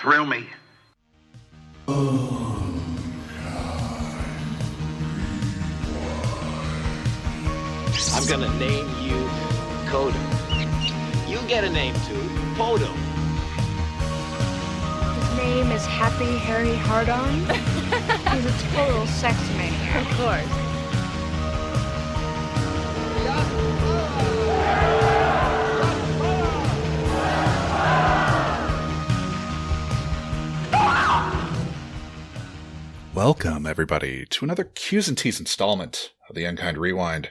thrill me. I'm gonna name you Kodo. You get a name too, Podo. His name is Happy Harry Hardon. He's a total sex maniac. Of course. Welcome, everybody, to another Q's and Tease installment of the Unkind Rewind.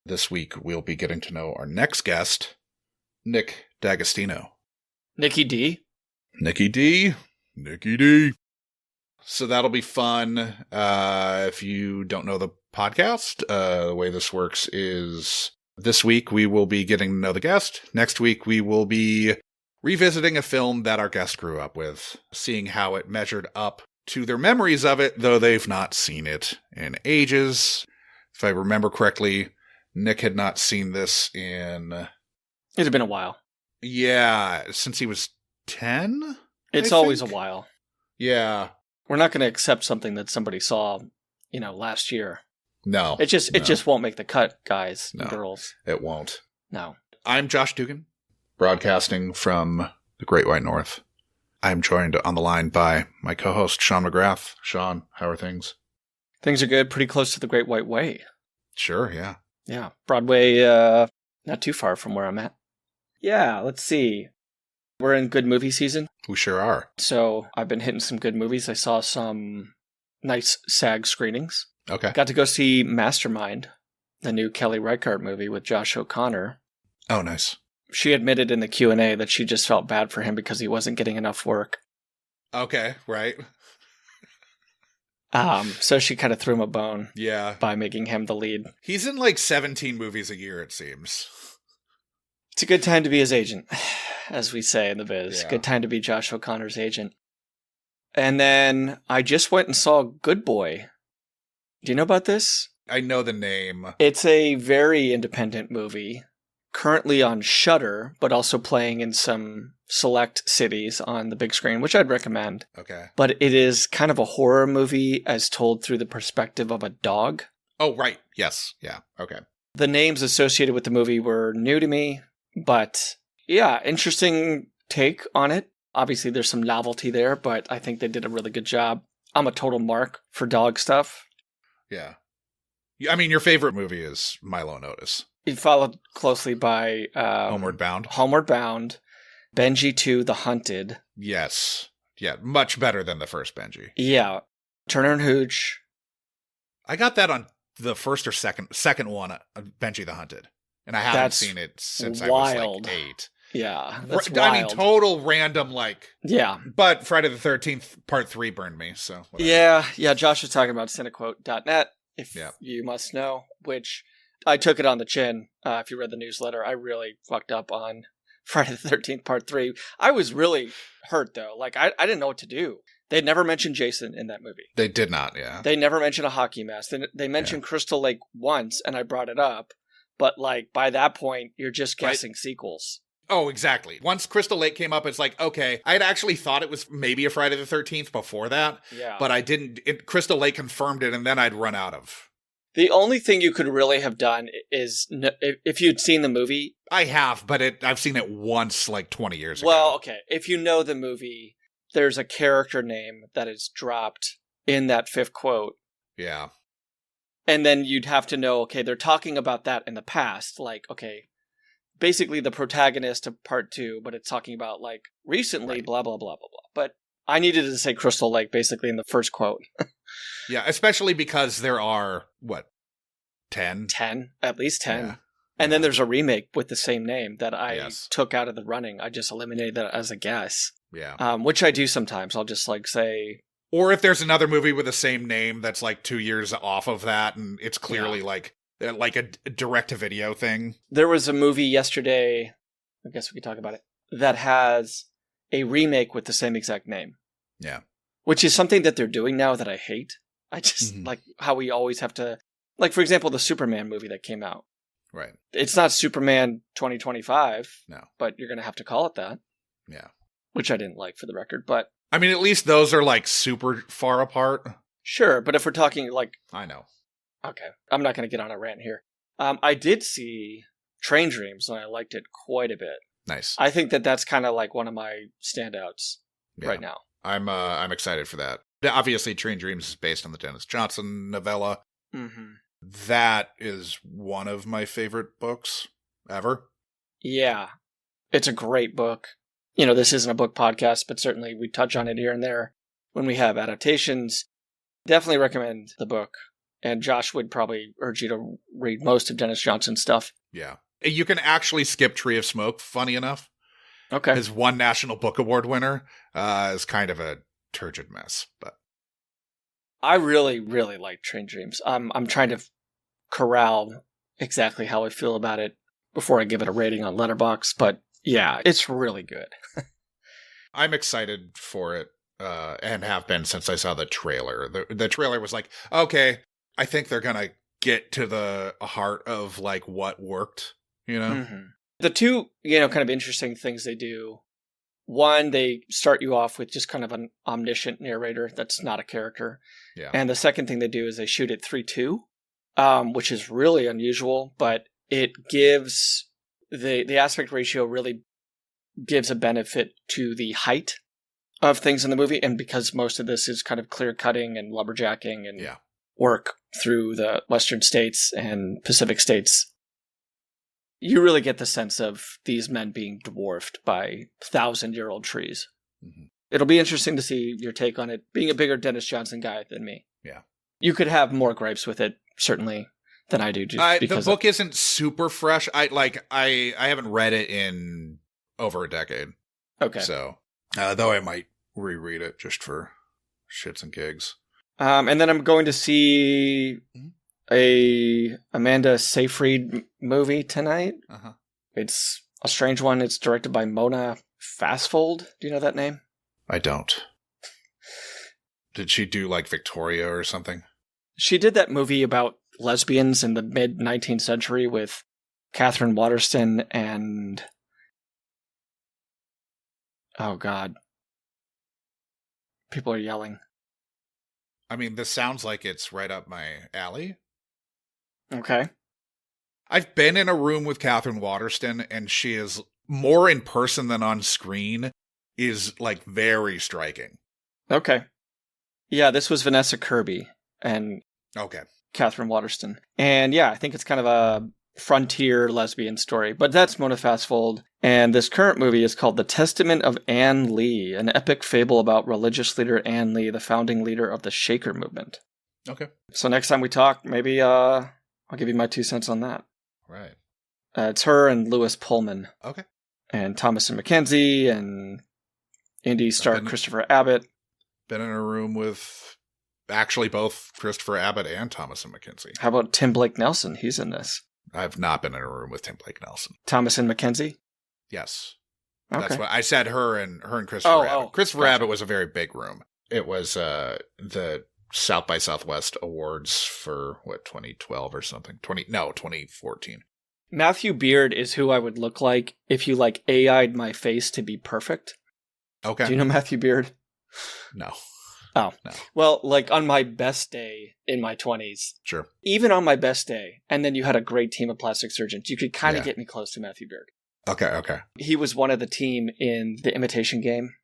This week, we'll be getting to know our next guest, Nick D'Agostino. Nikki D. Nikki D. Nikki D. So that'll be fun. If you don't know the podcast, the way this works is this week we will be getting to know the guest. Next week, we will be revisiting a film that our guest grew up with, seeing how it measured up to their memories of it, though they've not seen it in ages. If I remember correctly, Nick had not seen this in... It had been a while. Yeah, since he was 10? It's always a while. Yeah. We're not going to accept something that somebody saw, last year. No. It just won't make the cut, guys and girls. It won't. No. I'm Josh Dugan, broadcasting from the Great White North. I'm joined on the line by my co-host, Sean McGrath. Sean, how are things? Things are good. Pretty close to the Great White Way. Sure, yeah. Yeah. Broadway, not too far from where I'm at. Yeah, let's see. We're in good movie season. We sure are. So I've been hitting some good movies. I saw some nice SAG screenings. Okay. Got to go see Mastermind, the new Kelly Reichardt movie with Josh O'Connor. Oh, nice. She admitted in the Q&A that she just felt bad for him because he wasn't getting enough work. Okay, right. So she kind of threw him a bone. Yeah. By making him the lead. He's in like 17 movies a year, it seems. It's a good time to be his agent, as we say in the biz. Yeah. Good time to be Josh O'Connor's agent. And then I just went and saw Good Boy. Do you know about this? I know the name. It's a very independent movie. Currently on Shudder, but also playing in some select cities on the big screen, which I'd recommend. Okay. But it is kind of a horror movie as told through the perspective of a dog. Oh, right. Yes. Yeah. Okay. The names associated with the movie were new to me, but yeah, interesting take on it. Obviously, there's some novelty there, but I think they did a really good job. I'm a total mark for dog stuff. Yeah. I mean, your favorite movie is Milo and Otis. It followed closely by Homeward Bound. Homeward Bound, Benji 2, The Hunted. Yes. Yeah, much better than the first Benji. Yeah. Turner and Hooch. I got that on the first or second one, Benji the Hunted. And I haven't seen it since wild. I was like 8. Yeah, that's I wild. mean, total random, Yeah. But Friday the 13th, part 3 burned me, so... Whatever. Yeah, Josh was talking about cinequote.net, if you must know, which... I took it on the chin. If you read the newsletter, I really fucked up on Friday the 13th, part 3. I was really hurt, though. Like, I didn't know what to do. They never mentioned Jason in that movie. They did not, yeah. They never mentioned a hockey mask. They mentioned Crystal Lake once, and I brought it up. But, like, by that point, you're just guessing sequels. Oh, exactly. Once Crystal Lake came up, it's like, okay, I'd actually thought it was maybe a Friday the 13th before that. Yeah. But I didn't. Crystal Lake confirmed it, and then I'd run out of... The only thing you could really have done is, if you'd seen the movie... I have, but I've seen it once, like 20 years ago. Well, okay. If you know the movie, there's a character name that is dropped in that fifth quote. Yeah. And then you'd have to know, okay, they're talking about that in the past. Like, okay, basically the protagonist of part 2, but it's talking about, like, recently, blah, blah, blah, blah, blah. But I needed to say Crystal Lake, basically, in the first quote. Yeah, especially because there are, 10? 10, at least 10. Yeah. And then there's a remake with the same name that I took out of the running. I just eliminated that as a guess. Yeah. Which I do sometimes. I'll just say... Or if there's another movie with the same name that's like 2 years off of that, and it's clearly like a direct-to-video thing. There was a movie yesterday, I guess we could talk about it, that has a remake with the same exact name. Yeah. Which is something that they're doing now that I hate. I just like how we always have to... Like, for example, the Superman movie that came out. Right. It's not Superman 2025. No. But you're going to have to call it that. Yeah. Which I didn't like, for the record. But I mean, at least those are like super far apart. Sure, but if we're talking like... I know. Okay, I'm not going to get on a rant here. I did see Train Dreams, and I liked it quite a bit. Nice. I think that's kind of like one of my standouts right now. I'm excited for that. Obviously, Train Dreams is based on the Dennis Johnson novella. Mm-hmm. That is one of my favorite books ever. Yeah, it's a great book. You know, this isn't a book podcast, but certainly we touch on it here and there when we have adaptations. Definitely recommend the book. And Josh would probably urge you to read most of Dennis Johnson's stuff. Yeah. You can actually skip Tree of Smoke, funny enough. Okay. His one National Book Award winner is kind of a turgid mess. But I really, really like Train Dreams. I'm trying to corral exactly how I feel about it before I give it a rating on Letterboxd. But yeah, it's really good. I'm excited for it and have been since I saw the trailer. The trailer was like, okay, I think they're going to get to the heart of like what worked, you know? Mm-hmm. The two, kind of interesting things they do. One, they start you off with just kind of an omniscient narrator that's not a character. Yeah. And the second thing they do is they shoot at 3:2, which is really unusual, but it gives the aspect ratio really gives a benefit to the height of things in the movie. And because most of this is kind of clear cutting and lumberjacking and work through the Western states and Pacific states, you really get the sense of these men being dwarfed by 1,000-year-old trees. Mm-hmm. It'll be interesting to see your take on it, being a bigger Dennis Johnson guy than me. Yeah. You could have more gripes with it, certainly, than I do. Just because the book isn't super fresh. I haven't read it in over a decade. Okay. So, though I might reread it just for shits and gigs. And then I'm going to see a Amanda Seyfried movie tonight. Uh-huh. It's a strange one. It's directed by Mona Fastfold. Do you know that name? I don't. Did she do like Victoria or something? She did that movie about lesbians in the mid-19th century with Catherine Waterston and... Oh, God. People are yelling. I mean, this sounds like it's right up my alley. Okay. I've been in a room with Catherine Waterston, and she is more in person than on screen, is like very striking. Okay. Yeah, this was Vanessa Kirby and Catherine Waterston. And yeah, I think it's kind of a frontier lesbian story, but that's Mona Fastfold. And this current movie is called The Testament of Ann Lee, an epic fable about religious leader Ann Lee, the founding leader of the Shaker movement. Okay. So next time we talk, maybe I'll give you my 2 cents on that. Right. It's her and Lewis Pullman. Okay. And Thomasin McKenzie and indie star Christopher Abbott. Been in a room with actually both Christopher Abbott and Thomasin McKenzie. How about Tim Blake Nelson? He's in this. I've not been in a room with Tim Blake Nelson. Thomasin McKenzie? Yes. Okay. That's what I said. Her and Christopher Abbott. Christopher gotcha. Abbott was a very big room. It was the South by Southwest Awards for 2012 or something. 2014. Matthew Beard is who I would look like if you like AI'd my face to be perfect. Okay. Do you know Matthew Beard? No. Oh. No. Well, like on my best day in my 20s. Sure. Even on my best day, and then you had a great team of plastic surgeons, you could kind of get me close to Matthew Beard. Okay. He was one of the team in The Imitation Game.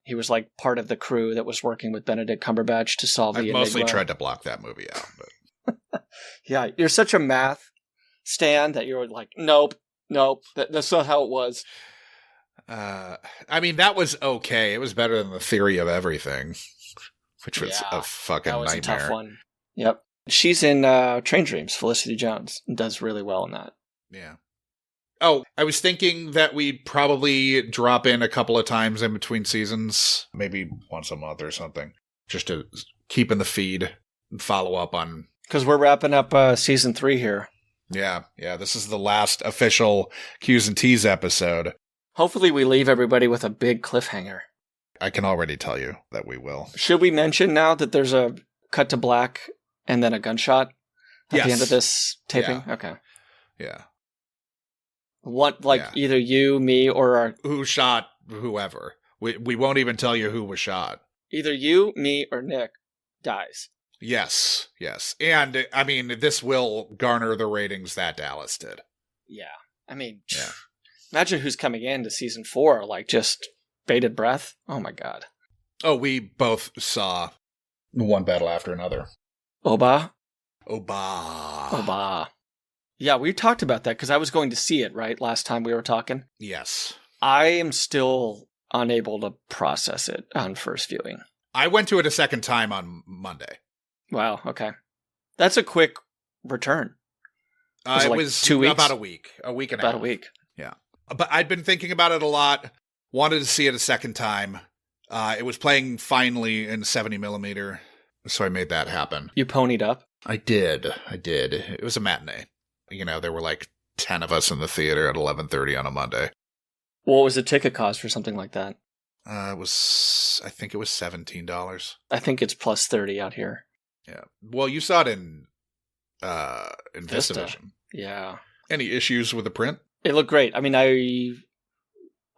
He was like part of the crew that was working with Benedict Cumberbatch to solve the enigma. I've mostly tried to block that movie out. But. Yeah, you're such a math stan that you're like, nope, that's not how it was. I mean, that was okay. It was better than The Theory of Everything, which was a fucking that was nightmare. A tough one. Yep. She's in Train Dreams, Felicity Jones, and does really well in that. Yeah. Oh, I was thinking that we'd probably drop in a couple of times in between seasons, maybe once a month or something, just to keep in the feed and follow up on. Because we're wrapping up season 3 here. Yeah. This is the last official Q's and Tease episode. Hopefully we leave everybody with a big cliffhanger. I can already tell you that we will. Should we mention now that there's a cut to black and then a gunshot at the end of this taping? Yeah. Okay. Yeah. What, either you, me, or our... Who shot whoever? We won't even tell you who was shot. Either you, me, or Nick dies. Yes. And, I mean, this will garner the ratings that Dallas did. Yeah. I mean, Yeah. Imagine who's coming into season 4, like just bated breath. Oh my God. Oh, we both saw one battle after another. Oba. Yeah, we talked about that because I was going to see it, right? Last time we were talking. Yes. I am still unable to process it on first viewing. I went to it a second time on Monday. Wow, okay. That's a quick return. It like was 2 weeks? about a week and a half. About a week. Yeah. But I'd been thinking about it a lot, wanted to see it a second time. It was playing finally in 70 millimeter, so I made that happen. You ponied up? I did. It was a matinee. You know, there were like 10 of us in the theater at 11:30 on a Monday. What was the ticket cost for something like that? I think it was $17. I think it's plus 30 out here. Yeah. Well, you saw it in VistaVision. Yeah. Any issues with the print? It looked great. I mean, I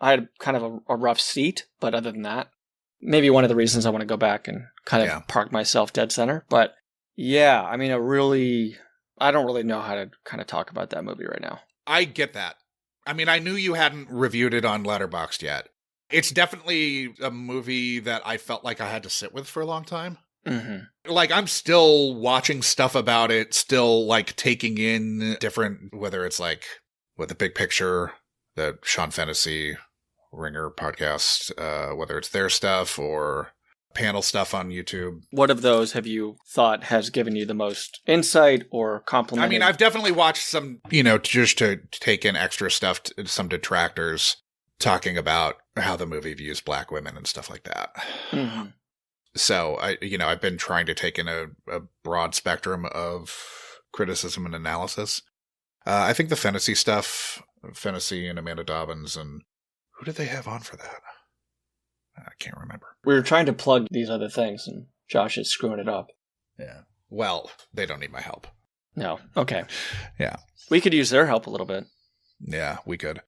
had kind of a rough seat, but other than that, maybe one of the reasons I want to go back and kind of park myself dead center. But yeah, I mean, I don't really know how to kind of talk about that movie right now. I get that. I mean, I knew you hadn't reviewed it on Letterboxd yet. It's definitely a movie that I felt like I had to sit with for a long time. Mm-hmm. Like, I'm still watching stuff about it, still, like, taking in different, whether it's, like, with the big picture, the Sean Fennessy Ringer podcast, whether it's their stuff or panel stuff on YouTube. What of those have you thought has given you the most insight or compliment? I mean, I've definitely watched some, you know, just to take in extra stuff, some detractors talking about how the movie views black women and stuff like that. Mm-hmm. So, I've been trying to take in a broad spectrum of criticism and analysis. I think the Fennessy stuff, Fennessy and Amanda Dobbins, and who did they have on for that? I can't remember. We were trying to plug these other things, and Josh is screwing it up. Yeah. Well, they don't need my help. No. Okay. Yeah. We could use their help a little bit. Yeah, we could.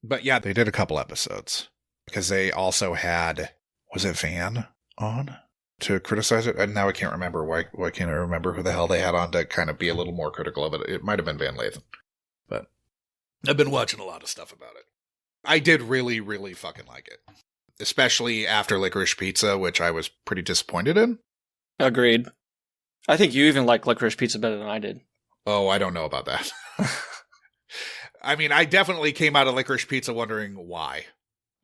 But yeah, they did a couple episodes because they also had, was it Van on to criticize it? And now I can't remember. Why can't I remember who the hell they had on to kind of be a little more critical of it? It might have been Van Lathan. But I've been watching a lot of stuff about it. I did really, really fucking like it. Especially after Licorice Pizza, which I was pretty disappointed in. Agreed. I think you even like Licorice Pizza better than I did. Oh, I don't know about that. I mean, I definitely came out of Licorice Pizza wondering why.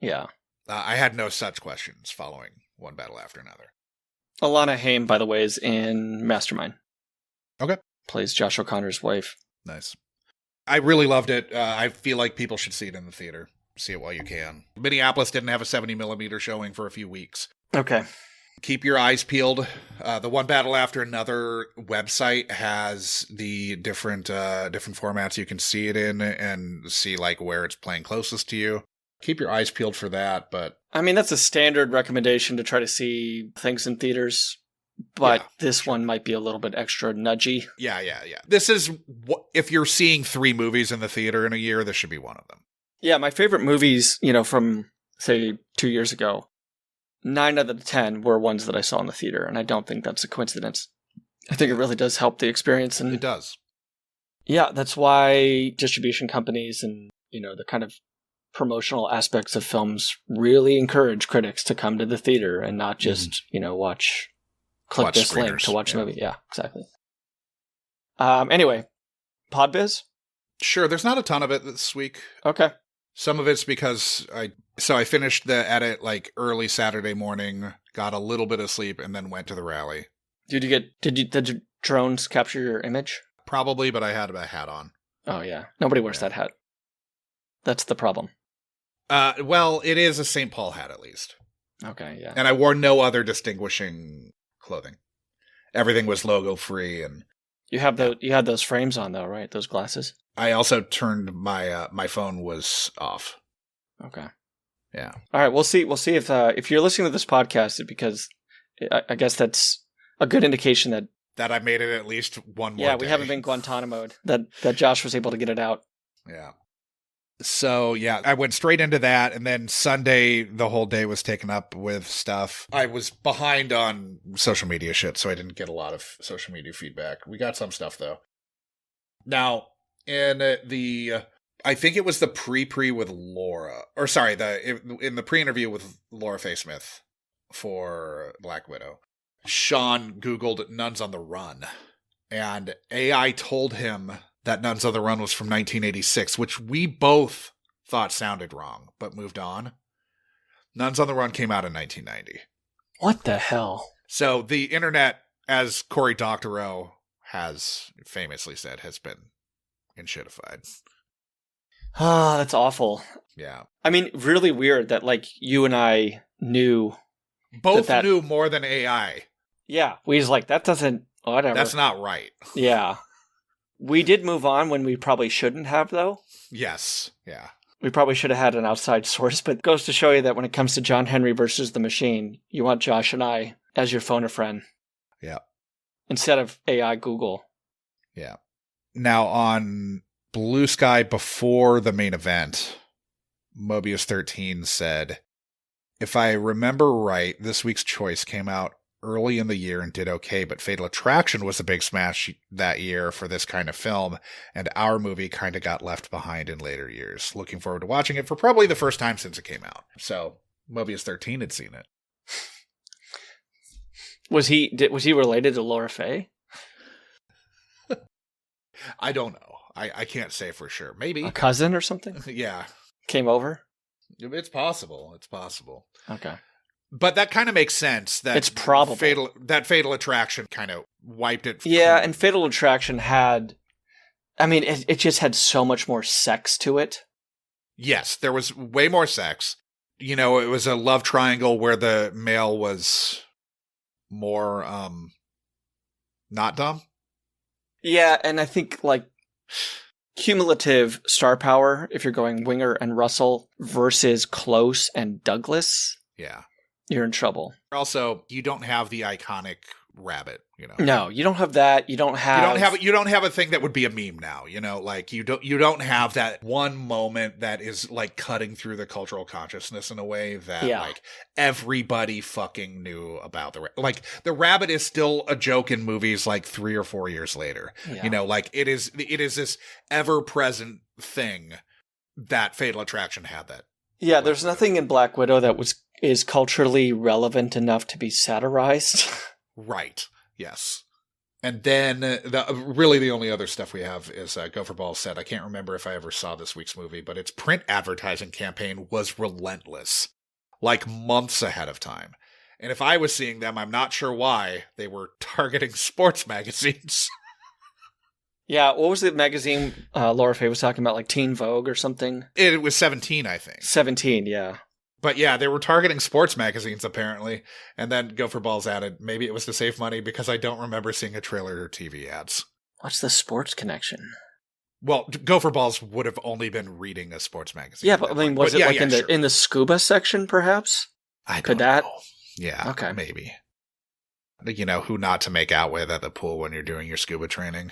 Yeah. I had no such questions following one battle after another. Alana Haim, by the way, is in Mastermind. Okay. Plays Josh O'Connor's wife. Nice. I really loved it. I feel like people should see it in the theater. See it while you can. Minneapolis didn't have a 70 millimeter showing for a few weeks. Okay. Keep your eyes peeled. The One Battle After Another website has the different formats you can see it in and see like where it's playing closest to you. Keep your eyes peeled for that, but I mean, that's a standard recommendation to try to see things in theaters, but this one might be a little bit extra nudgy. Yeah. This is, if you're seeing 3 movies in the theater in a year, this should be one of them. Yeah, my favorite movies, from, say, 2 years ago, 9 out of the 10 were ones that I saw in the theater, and I don't think that's a coincidence. I think it really does help the experience. And it does. Yeah, that's why distribution companies and, the kind of promotional aspects of films really encourage critics to come to the theater and not just, click this link to watch the movie. Yeah, exactly. Anyway, Podbiz? Sure, there's not a ton of it this week. Okay. Some of it's because I finished the edit like early Saturday morning, got a little bit of sleep, and then went to the rally. Did the drones capture your image? Probably, but I had a hat on. Oh yeah, nobody wears that hat. That's the problem. Well, it is a St. Paul hat at least. Okay, yeah. And I wore no other distinguishing clothing. Everything was logo free, and you had those frames on though, right? Those glasses. I also turned my phone was off. Okay. Yeah. All right. We'll see if you're listening to this podcast, because I guess that's a good indication that I made it at least one more. Yeah, day. We haven't been Guantanamo. That Josh was able to get it out. Yeah. So, yeah, I went straight into that. And then Sunday, the whole day was taken up with stuff. I was behind on social media shit, so I didn't get a lot of social media feedback. We got some stuff, though. Now, in I think it was the pre with Laura. Or, sorry, in the pre-interview with Laura Faye Smith for Black Widow, Sean Googled Nuns on the Run. And AI told him that Nuns on the Run was from 1986, which we both thought sounded wrong, but moved on. Nuns on the Run came out in 1990. What the hell? So the internet, as Cory Doctorow has famously said, has been enshittified. Ah, that's awful. Yeah. I mean, really weird that, like, you and I knew. Both knew more than AI. Yeah. We was like, that doesn't, whatever. That's not right. Yeah. We did move on when we probably shouldn't have, though. Yes. Yeah. We probably should have had an outside source, but it goes to show you that when it comes to John Henry versus the machine, you want Josh and I as your phone a friend. Yeah. Instead of AI Google. Yeah. Now on Blue Sky before the main event, Mobius 13 said, if I remember right, this week's choice came out early in the year and did okay, but Fatal Attraction was a big smash that year for this kind of film, and our movie kind of got left behind in later years. Looking forward to watching it for probably the first time since it came out. So Mobius 13 had seen it. Was he related to Laura Faye? I don't know. I can't say for sure. Maybe a cousin or something. Yeah, came over. It's possible. It's possible. Okay. But that kind of makes sense. That it's probable. Fatal Attraction kind of wiped it. Yeah, and Fatal Attraction had, I mean, it just had so much more sex to it. Yes, there was way more sex. You know, it was a love triangle where the male was more not dumb. Yeah, and I think, like, cumulative star power, if you're going Winger and Russell versus Close and Douglas. Yeah. You're in trouble. Also, you don't have the iconic rabbit, you know. No, you don't have that. You don't have a thing that would be a meme now, you know, like you don't have that one moment that is like cutting through the cultural consciousness in a way that like everybody fucking knew about the rabbit is still a joke in movies like 3 or 4 years later. Yeah. You know, like it is this ever-present thing that Fatal Attraction had that. Yeah, there's nothing in Black Widow that is culturally relevant enough to be satirized. Right. Yes. And then the only other stuff we have is Gopher Ball said, I can't remember if I ever saw this week's movie, but its print advertising campaign was relentless, like months ahead of time. And if I was seeing them, I'm not sure why they were targeting sports magazines. Yeah, what was the magazine Laura Faye was talking about, like Teen Vogue or something? It was 17, I think. 17, yeah. But yeah, they were targeting sports magazines, apparently. And then Gopher Balls added, maybe it was to save money because I don't remember seeing a trailer or TV ads. What's the sports connection? Well, Gopher Balls would have only been reading a sports magazine. Yeah, but I mean, was it in the scuba section, perhaps? Could that? Know. Yeah, okay. Maybe. You know, who not to make out with at the pool when you're doing your scuba training.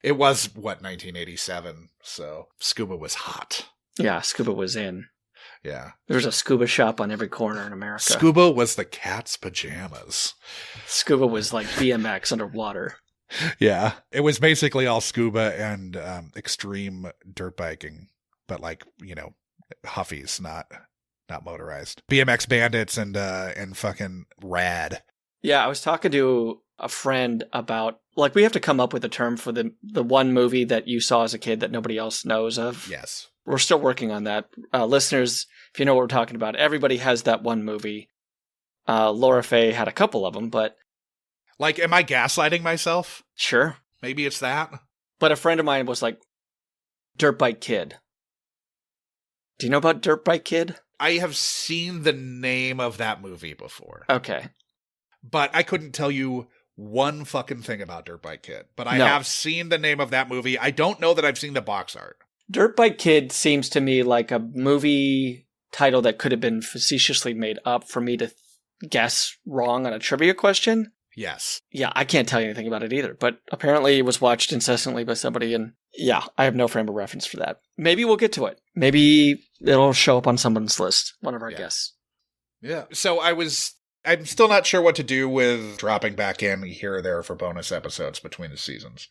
It was, 1987, so scuba was hot. Yeah, scuba was in. Yeah. There's a scuba shop on every corner in America. Scuba was the cat's pajamas. Scuba was like BMX underwater. Yeah. It was basically all scuba and extreme dirt biking, but like, you know, huffies, not motorized. BMX bandits and fucking rad. Yeah, I was talking to a friend about, like, we have to come up with a term for the one movie that you saw as a kid that nobody else knows of. Yes. We're still working on that. Listeners, if you know what we're talking about, everybody has that one movie. Laura Faye had a couple of them, but... Like, am I gaslighting myself? Sure. Maybe it's that. But a friend of mine was like, Dirt Bike Kid. Do you know about Dirt Bike Kid? I have seen the name of that movie before. Okay. But I couldn't tell you one fucking thing about Dirt Bike Kid. But I have seen the name of that movie. I don't know that I've seen the box art. Dirt Bike Kid seems to me like a movie title that could have been facetiously made up for me to guess wrong on a trivia question. Yes. Yeah, I can't tell you anything about it either, but apparently it was watched incessantly by somebody in Yeah, I have no frame of reference for that. Maybe we'll get to it. Maybe it'll show up on someone's list, one of our guests. Yeah. So I'm still not sure what to do with dropping back in here or there for bonus episodes between the seasons.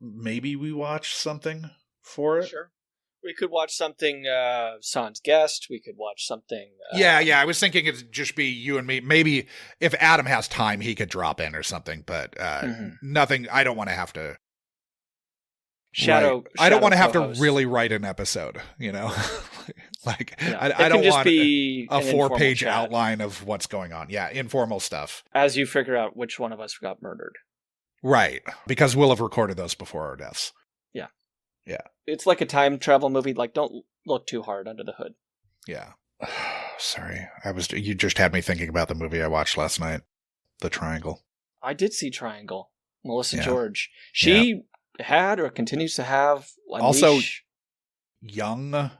Maybe we watch something for it? Sure. We could watch something, San's Guest. We could watch something. Yeah. I was thinking it'd just be you and me. Maybe if Adam has time, he could drop in or something, but nothing. I don't want to have to. I don't want to have to really write an episode, you know? I don't want a 4-page outline of what's going on. Yeah, informal stuff. As you figure out which one of us got murdered. Right, because we'll have recorded those before our deaths. Yeah. Yeah. It's like a time travel movie. Like, don't look too hard under the hood. Yeah. Sorry. You just had me thinking about the movie I watched last night, The Triangle. I did see Triangle. Melissa George. She had or continues to have a also niche. Young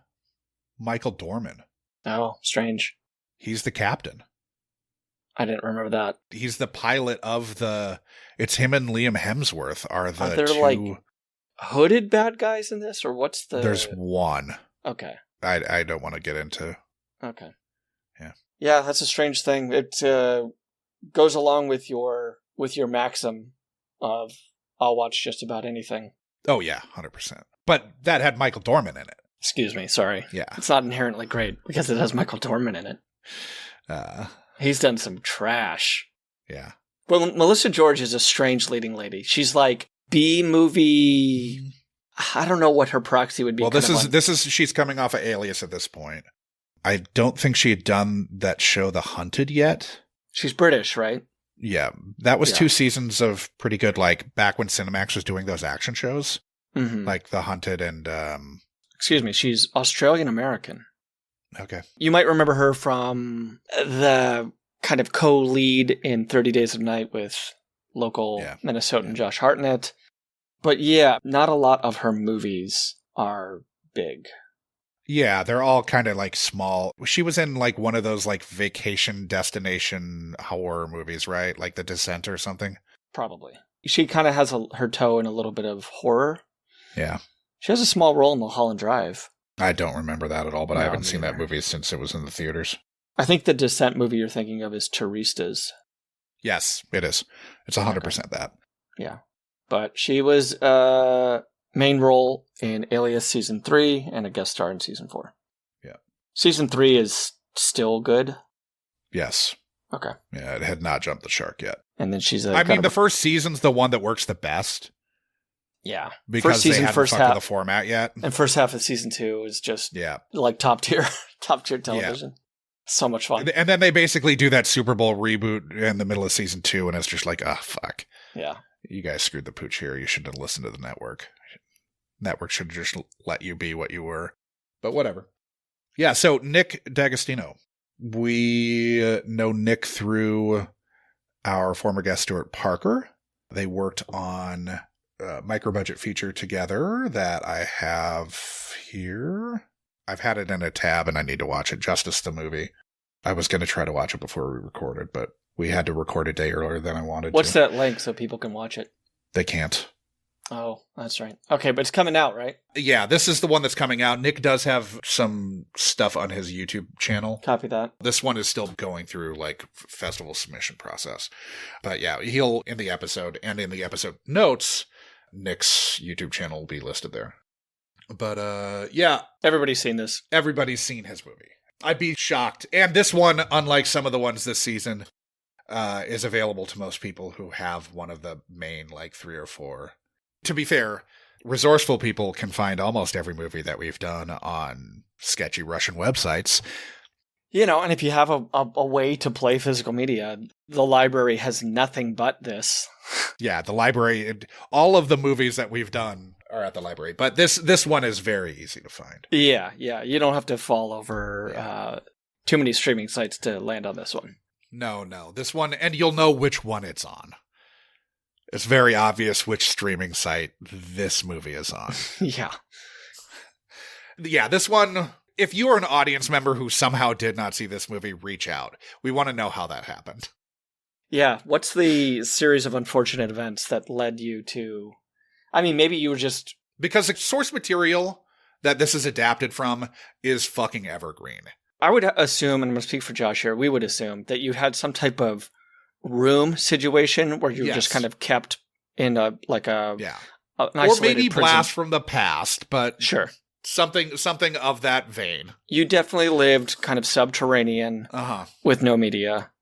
Michael Dorman. Oh, strange. He's the captain. I didn't remember that. He's the pilot of it's him and Liam Hemsworth are there two. Like hooded bad guys in this, or what's the? There's one. Okay. I don't want to get into. Okay. Yeah. Yeah, that's a strange thing. It goes along with your maxim of I'll watch just about anything. Oh yeah, 100%. But that had Michael Dorman in it. Excuse me, sorry. Yeah. It's not inherently great because it has Michael Dorman in it. He's done some trash. Yeah. Well, Melissa George is a strange leading lady. She's like B-movie. I don't know what her proxy would be. Well, she's coming off of Alias at this point. I don't think she had done that show The Hunted yet. She's British, right? Yeah. That was 2 seasons of pretty good, like back when Cinemax was doing those action shows. Mm-hmm. Like The Hunted and... Excuse me, she's Australian-American. Okay. You might remember her from the kind of co-lead in 30 Days of Night with local Minnesotan Josh Hartnett. But yeah, not a lot of her movies are big. Yeah, they're all kind of like small. She was in like one of those like vacation destination horror movies, right? Like The Descent or something? Probably. She kind of has her toe in a little bit of horror. Yeah. She has a small role in Mulholland Drive. I don't remember that at all, but I haven't seen that movie since it was in the theaters. I think the Descent movie you're thinking of is Turistas. Yes, it is. It's 100% that. Yeah. But she was main role in Alias Season 3 and a guest star in Season 4. Yeah. Season 3 is still good? Yes. Okay. Yeah, it had not jumped the shark yet. And then she's the first season's the one that works the best. Yeah. Because first season, they hadn't fucked with the format yet. And first half of Season 2 is just like top tier television. Yeah. So much fun. And then they basically do that Super Bowl reboot in the middle of Season 2, and it's just like, oh, fuck. Yeah. You guys screwed the pooch here. You shouldn't have listened to the network. Network should have just let you be what you were. But whatever. Yeah, so Nick D'Agostino. We know Nick through our former guest, Stuart Parker. They worked on a micro-budget feature together that I have here. I've had it in a tab, and I need to watch it. Justice, the movie. I was going to try to watch it before we recorded, but we had to record a day earlier than I wanted What's that link so people can watch it? They can't. Oh, that's right. Okay, but it's coming out, right? Yeah, this is the one that's coming out. Nick does have some stuff on his YouTube channel. Copy that. This one is still going through like festival submission process. But yeah, he'll, in the episode and in the episode notes, Nick's YouTube channel will be listed there. But yeah. Everybody's seen this. Everybody's seen his movie. I'd be shocked. And this one, unlike some of the ones this season, is available to most people who have one of the main like 3 or 4. To be fair, resourceful people can find almost every movie that we've done on sketchy Russian websites. You know, and if you have a way to play physical media, the library has nothing but this. Yeah, the library, all of the movies that we've done are at the library. But this one is very easy to find. Yeah. You don't have to fall over too many streaming sites to land on this one. No. This one, and you'll know which one it's on. It's very obvious which streaming site this movie is on. Yeah. Yeah, this one, if you are an audience member who somehow did not see this movie, reach out. We want to know how that happened. Yeah, what's the series of unfortunate events that led you to... I mean, maybe you were just... Because the source material that this is adapted from is fucking evergreen. I would assume, and I'm going to speak for Josh here, we would assume that you had some type of room situation where you were just kind of kept in an isolated or maybe prison. blast from the past, but sure, something of that vein. You definitely lived kind of subterranean with no media.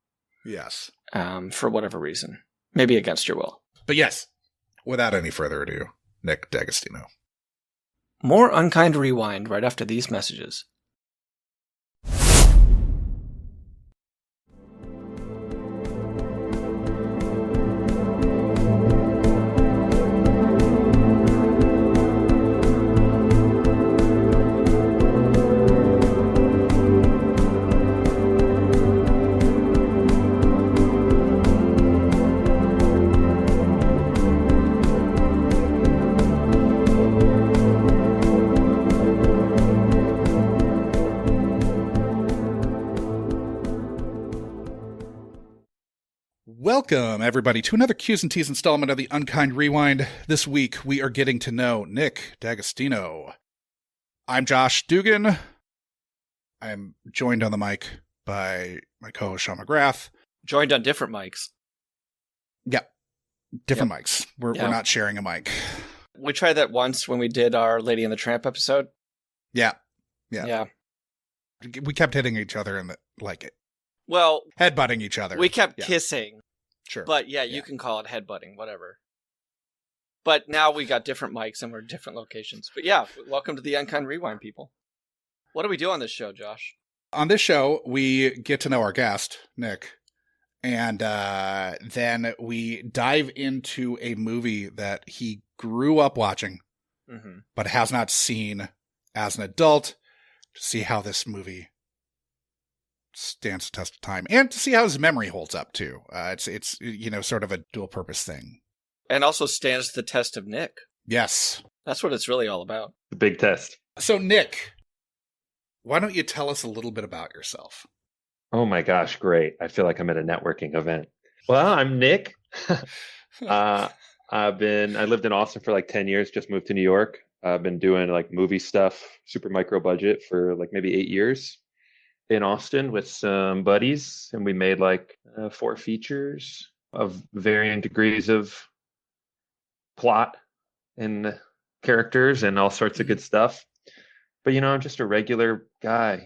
Yes. For whatever reason. Maybe against your will. But yes, without any further ado, Nick D'Agostino. More Unkind Rewind right after these messages. Welcome, everybody, to another Q's and T's installment of the Unkind Rewind. This week, we are getting to know Nick D'Agostino. I'm Josh Dugan. I am joined on the mic by my co-host, Sean McGrath. Joined on different mics. Yep. Different mics. We're not sharing a mic. We tried that once when we did our Lady and the Tramp episode. Yeah. We kept hitting each other and well, headbutting each other. We kept kissing. Sure. But you can call it headbutting, whatever. But now we got different mics and we're in different locations. But yeah, welcome to the Unkind Rewind, people. What do we do on this show, Josh? On this show, we get to know our guest, Nick, and then we dive into a movie that he grew up watching, but has not seen as an adult, to see how this movie stands the test of time, and to see how his memory holds up too. It's sort of a dual purpose thing, and also stands the test of Nick. Yes, that's what it's really all about. The big test. So Nick, why don't you tell us a little bit about yourself? Oh my gosh, great! I feel like I'm at a networking event. Well, I'm Nick. I lived in Austin for like 10 years. Just moved to New York. I've been doing like movie stuff, super micro budget for like maybe 8 years. In Austin with some buddies, and we made like 4 features of varying degrees of plot and characters and all sorts of good stuff. But I'm just a regular guy,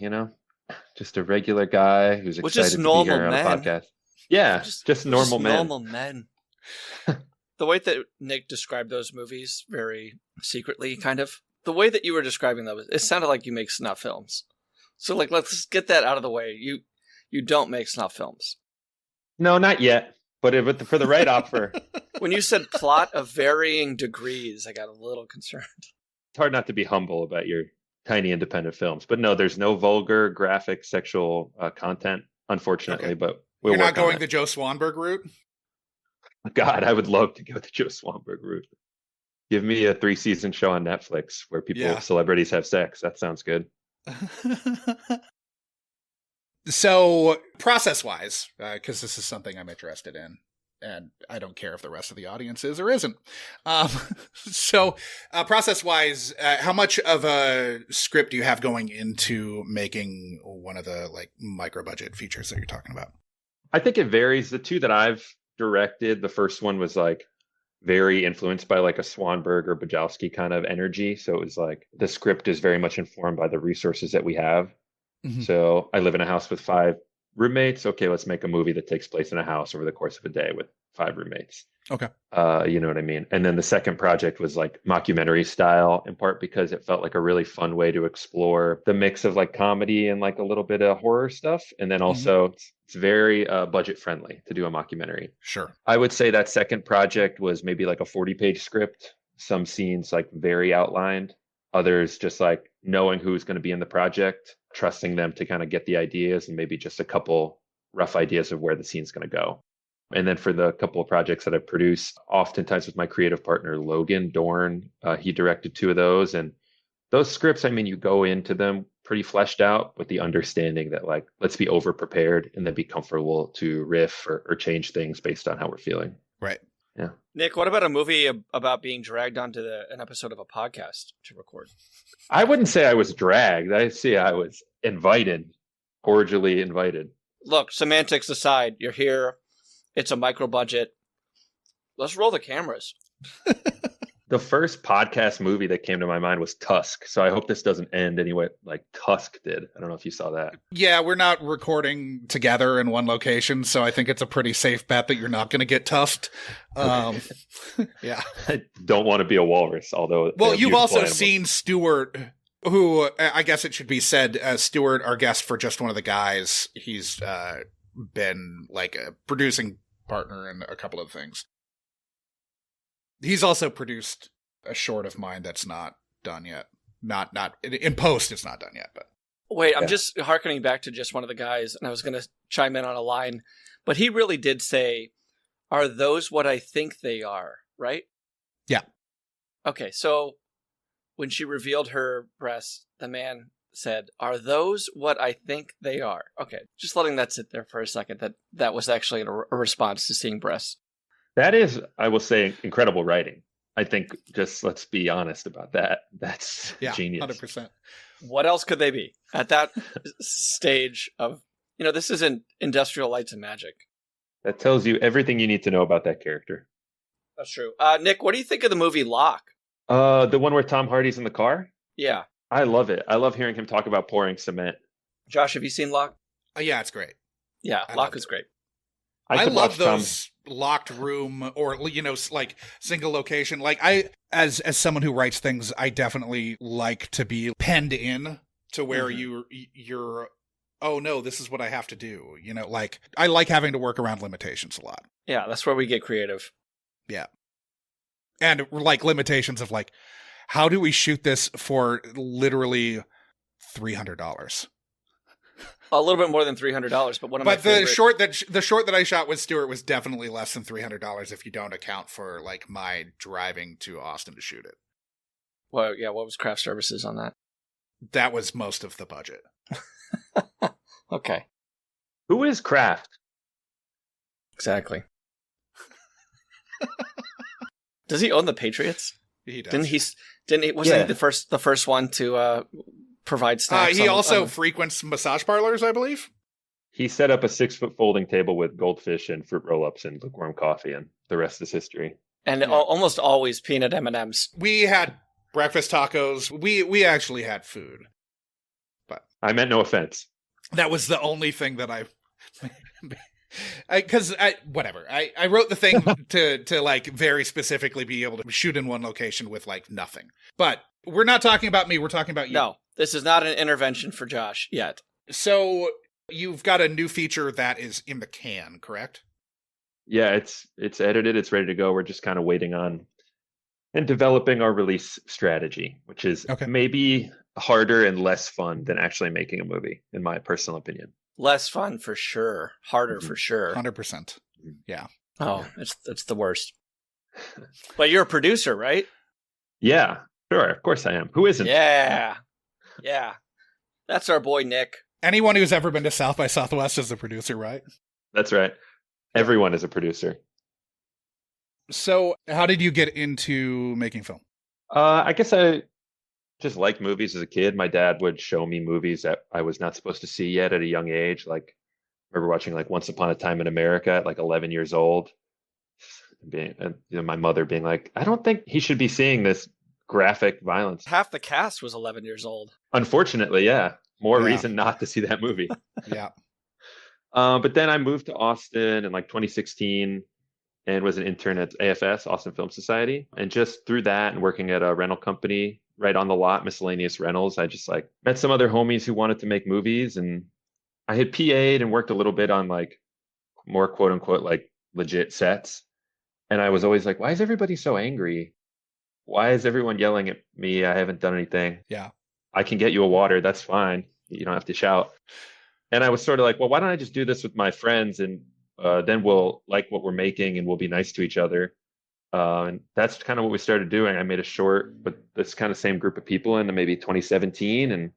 just a regular guy who's excited to be here on a podcast. Yeah, just normal men. Normal men. The way that Nick described those movies, very secretly, kind of, the way that you were describing them, it sounded like you make snuff films. So, let's get that out of the way. You don't make snuff films. No, not yet. But for the right offer. When you said plot of varying degrees, I got a little concerned. It's hard not to be humble about your tiny independent films. But no, there's no vulgar, graphic, sexual content, unfortunately. Okay. But you're not going the Joe Swanberg route? God, I would love to go the Joe Swanberg route. Give me a 3-season show on Netflix where celebrities have sex. That sounds good. So process-wise, because this is something I'm interested in, and I don't care if the rest of the audience is or isn't. So process-wise, how much of a script do you have going into making one of the micro-budget features that you're talking about? I think it varies. The 2 that I've directed, the first one was very influenced by a Swanberg or Bajowski kind of energy. So it was the script is very much informed by the resources that we have. Mm-hmm. So I live in a house with 5 roommates. Okay, let's make a movie that takes place in a house over the course of a day with 5 roommates. Okay. You know what I mean? And then the second project was mockumentary style, in part because it felt like a really fun way to explore the mix of comedy and a little bit of horror stuff. And then also it's very budget friendly to do a mockumentary. Sure. I would say that second project was maybe a 40-page script. Some scenes very outlined, others just knowing who's going to be in the project, trusting them to kind of get the ideas and maybe just a couple rough ideas of where the scene's going to go. And then for the couple of projects that I've produced, oftentimes with my creative partner, Logan Dorn, he directed 2 of those. And those scripts, you go into them pretty fleshed out with the understanding that let's be over prepared and then be comfortable to riff or change things based on how we're feeling. Right. Yeah. Nick, what about a movie about being dragged onto an episode of a podcast to record? I wouldn't say I was dragged. I see I was invited, cordially invited. Look, semantics aside, you're here. It's a micro budget. Let's roll the cameras. The first podcast movie that came to my mind was Tusk. So I hope this doesn't end anyway like Tusk did. I don't know if you saw that. Yeah, we're not recording together in one location, so I think it's a pretty safe bet that you're not going to get tusked. Yeah. I don't want to be a walrus, although... Well, you've also seen Stuart, who, I guess it should be said, Stuart, our guest for Just One of the Guys, he's been like a producing partner in a couple of things. He's also produced a short of mine that's not done yet. Not in post, it's not done yet. But wait, I'm just hearkening back to Just One of the Guys, and I was going to chime in on a line, but he really did say, "Are those what I think they are?" Right? Yeah. Okay, so when she revealed her breasts, the man said, "Are those what I think they are?" Okay, just letting that sit there for a second. That was actually a response to seeing breasts. That is, I will say, incredible writing. I think just let's be honest about that. That's genius. 100%. What else could they be at that stage of, this isn't Industrial Lights and Magic. That tells you everything you need to know about that character. That's true. Nick, what do you think of the movie Lock? The one where Tom Hardy's in the car? Yeah. I love it. I love hearing him talk about pouring cement. Josh, have you seen Lock? Yeah, it's great. Yeah, Lock is great. I love those locked room or, like single location. Like as someone who writes things, I definitely like to be penned in to where you're, oh no, this is what I have to do. Like I like having to work around limitations a lot. Yeah, that's where we get creative. Yeah. And like limitations of like, how do we shoot this for literally $300? A little bit more than $300, but the short that I shot with Stuart was definitely less than $300 if you don't account for like my driving to Austin to shoot it. Well, yeah, what was craft services on that? That was most of the budget. Okay. Who is Kraft? Exactly. Does he own the Patriots? He does. Wasn't he the first one to provide snacks? He also frequents massage parlors, I believe. He set up a 6-foot folding table with goldfish and fruit roll-ups and lukewarm coffee, and the rest is history. And almost always peanut M&Ms. We had breakfast tacos. We actually had food. But I meant no offense. That was the only thing that whatever. I wrote the thing to like very specifically be able to shoot in one location with like nothing. But we're not talking about me. We're talking about you. No, this is not an intervention for Josh yet. So you've got a new feature that is in the can, correct? Yeah, it's edited. It's ready to go. We're just kind of waiting on and developing our release strategy, which is maybe harder and less fun than actually making a movie, in my personal opinion. Less fun for sure. Harder for sure. 100%. Yeah. Oh, it's the worst. But you're a producer, right? Yeah, sure. Of course I am. Who isn't? Yeah. That's our boy, Nick. Anyone who's ever been to South by Southwest is a producer, right? That's right. Everyone is a producer. So how did you get into making film? I guess I just liked movies as a kid. My dad would show me movies that I was not supposed to see yet at a young age. Like, I remember watching like Once Upon a Time in America at like 11 years old. My mother being like, I don't think he should be seeing this graphic violence. Half the cast was 11 years old. Unfortunately, yeah. More reason not to see that movie. Yeah. But then I moved to Austin in like 2016 and was an intern at AFS, Austin Film Society. And just through that and working at a rental company right on the lot, Miscellaneous Rentals, I just like met some other homies who wanted to make movies. And I had PA'd and worked a little bit on like more quote unquote like legit sets. And I was always like, why is everybody so angry? Why is everyone yelling at me? I haven't done anything. Yeah. I can get you a water. That's fine. You don't have to shout. And I was sort of like, well, why don't I just do this with my friends and then we'll like what we're making and we'll be nice to each other. And that's kind of what we started doing. I made a short with this kind of same group of people in maybe 2017 and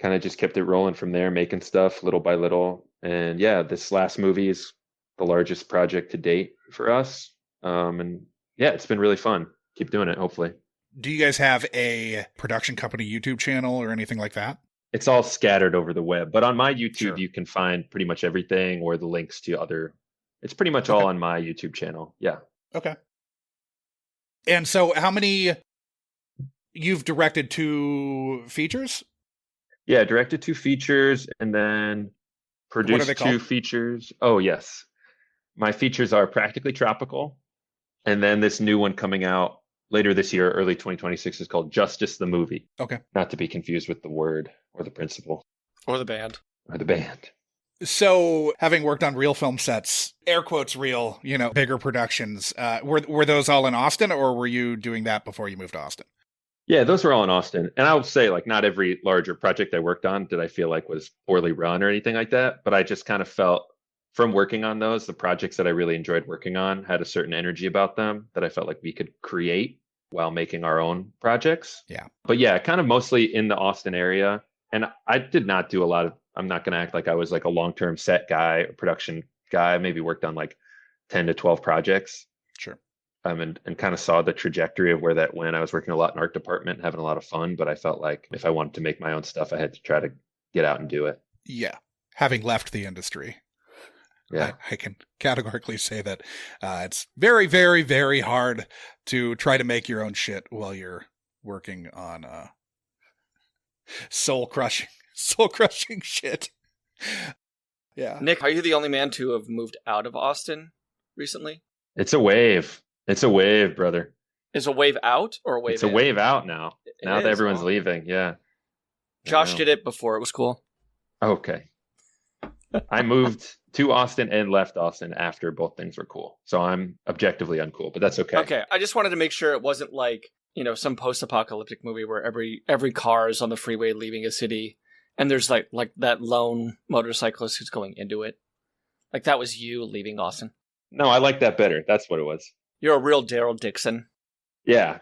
kind of just kept it rolling from there, making stuff little by little. And yeah, this last movie is the largest project to date for us. And yeah, it's been really fun. Keep doing it, hopefully. Do you guys have a production company YouTube channel or anything like that? It's all scattered over the web, but on my YouTube, Sure. you can find pretty much everything or the links to other. It's pretty much all on my YouTube channel. Yeah. Okay. And so how many you've directed 2 features? Yeah, directed 2 features and then produced 2 called? features. Oh, yes. My features are Practically Tropical. And then this new one coming out later this year, early 2026, is called Justice the Movie. Okay. Not to be confused with the word or the principle. Or the band. Or the band. So, having worked on real film sets, air quotes real, bigger productions, were those all in Austin, or were you doing that before you moved to Austin? Yeah, those were all in Austin. And I will say, like, not every larger project I worked on did I feel like was poorly run or anything like that. But I just kind of felt from working on those, the projects that I really enjoyed working on had a certain energy about them that I felt like we could create while making our own projects. Yeah. But yeah, kind of mostly in the Austin area. And I did not do a lot of, I'm not going to act like I was like a long-term set guy or production guy. I maybe worked on like 10 to 12 projects. Sure. And kind of saw the trajectory of where that went. I was working a lot in art department, having a lot of fun, but I felt like if I wanted to make my own stuff, I had to try to get out and do it. Yeah. Having left the industry. Yeah. I can categorically say that it's very, very, very hard to try to make your own shit while you're working on soul crushing shit. Yeah. Nick, are you the only man to have moved out of Austin recently? It's a wave. It's a wave, brother. Is a wave out or a wave It's a in? wave out now. Now It that is. everyone's Oh. leaving. Yeah. Josh did it before it was cool. Okay. I moved to Austin and left Austin after both things were cool. So I'm objectively uncool, but that's okay. Okay, I just wanted to make sure it wasn't like, some post-apocalyptic movie where every car is on the freeway leaving a city and there's like that lone motorcyclist who's going into it. Like that was you leaving Austin. No, I like that better. That's what it was. You're a real Daryl Dixon. Yeah.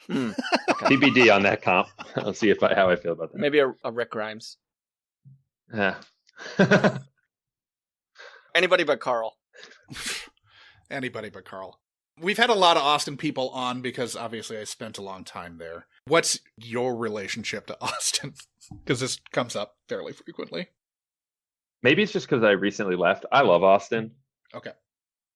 TBD on that comp. I'll see how I feel about that. Maybe a Rick Grimes. Yeah. Anybody but Carl. Anybody but Carl. We've had a lot of Austin people on because obviously I spent a long time there. What's your relationship to Austin? Because this comes up fairly frequently. Maybe it's just because I recently left. I love Austin. Okay.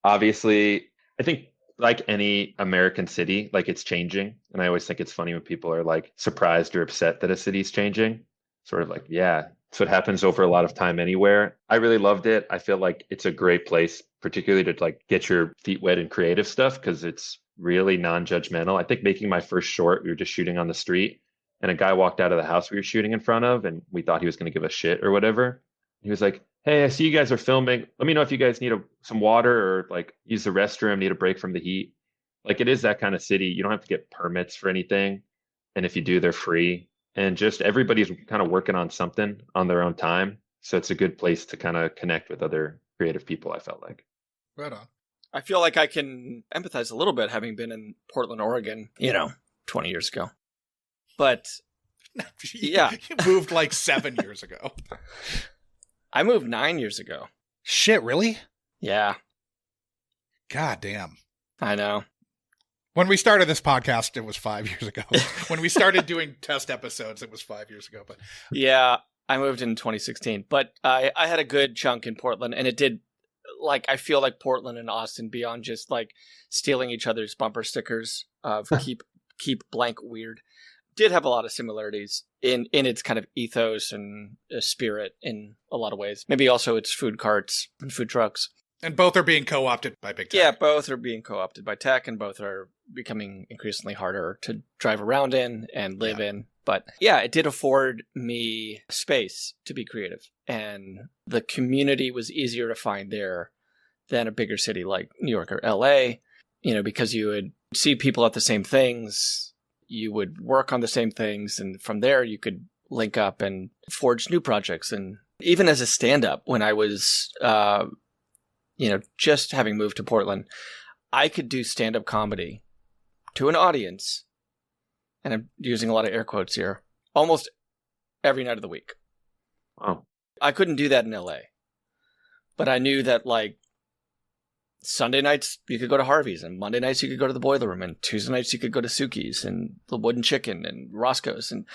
Obviously, I think like any American city, like it's changing. And I always think it's funny when people are like surprised or upset that a city's changing. Sort of like, yeah, it's what happens over a lot of time anywhere. I really loved it. I feel like it's a great place, particularly to like get your feet wet in creative stuff because it's really non-judgmental. I think making my first short, we were just shooting on the street and a guy walked out of the house we were shooting in front of and we thought he was going to give us shit or whatever. He was like, hey, I see you guys are filming. Let me know if you guys need some water or like use the restroom, need a break from the heat. Like it is that kind of city. You don't have to get permits for anything. And if you do, they're free. And just everybody's kind of working on something on their own time. So it's a good place to kind of connect with other creative people, I felt like. Right on. I feel like I can empathize a little bit having been in Portland, Oregon, 20 years ago. But yeah. You moved like 7 years ago. I moved 9 years ago. Shit, really? Yeah, God damn. I know. When we started this podcast, it was 5 years ago. When we started doing test episodes, it was 5 years ago. But Yeah, I moved in 2016. But I had a good chunk in Portland, and it did, like, I feel like Portland and Austin, beyond just, like, stealing each other's bumper stickers of keep blank weird, did have a lot of similarities in its kind of ethos and spirit in a lot of ways. Maybe also its food carts and food trucks. And both are being co-opted by big tech. Yeah, both are being co-opted by tech, and both are becoming increasingly harder to drive around in and live in. But yeah, it did afford me space to be creative. And the community was easier to find there than a bigger city like New York or LA, because you would see people at the same things, you would work on the same things, and from there you could link up and forge new projects. And even as a stand-up, when I was just having moved to Portland, I could do stand-up comedy to an audience, and I'm using a lot of air quotes here, almost every night of the week. Wow. I couldn't do that in LA, but I knew that, like, Sunday nights you could go to Harvey's, and Monday nights you could go to the Boiler Room, and Tuesday nights you could go to Suki's and the Wooden Chicken and Roscoe's. And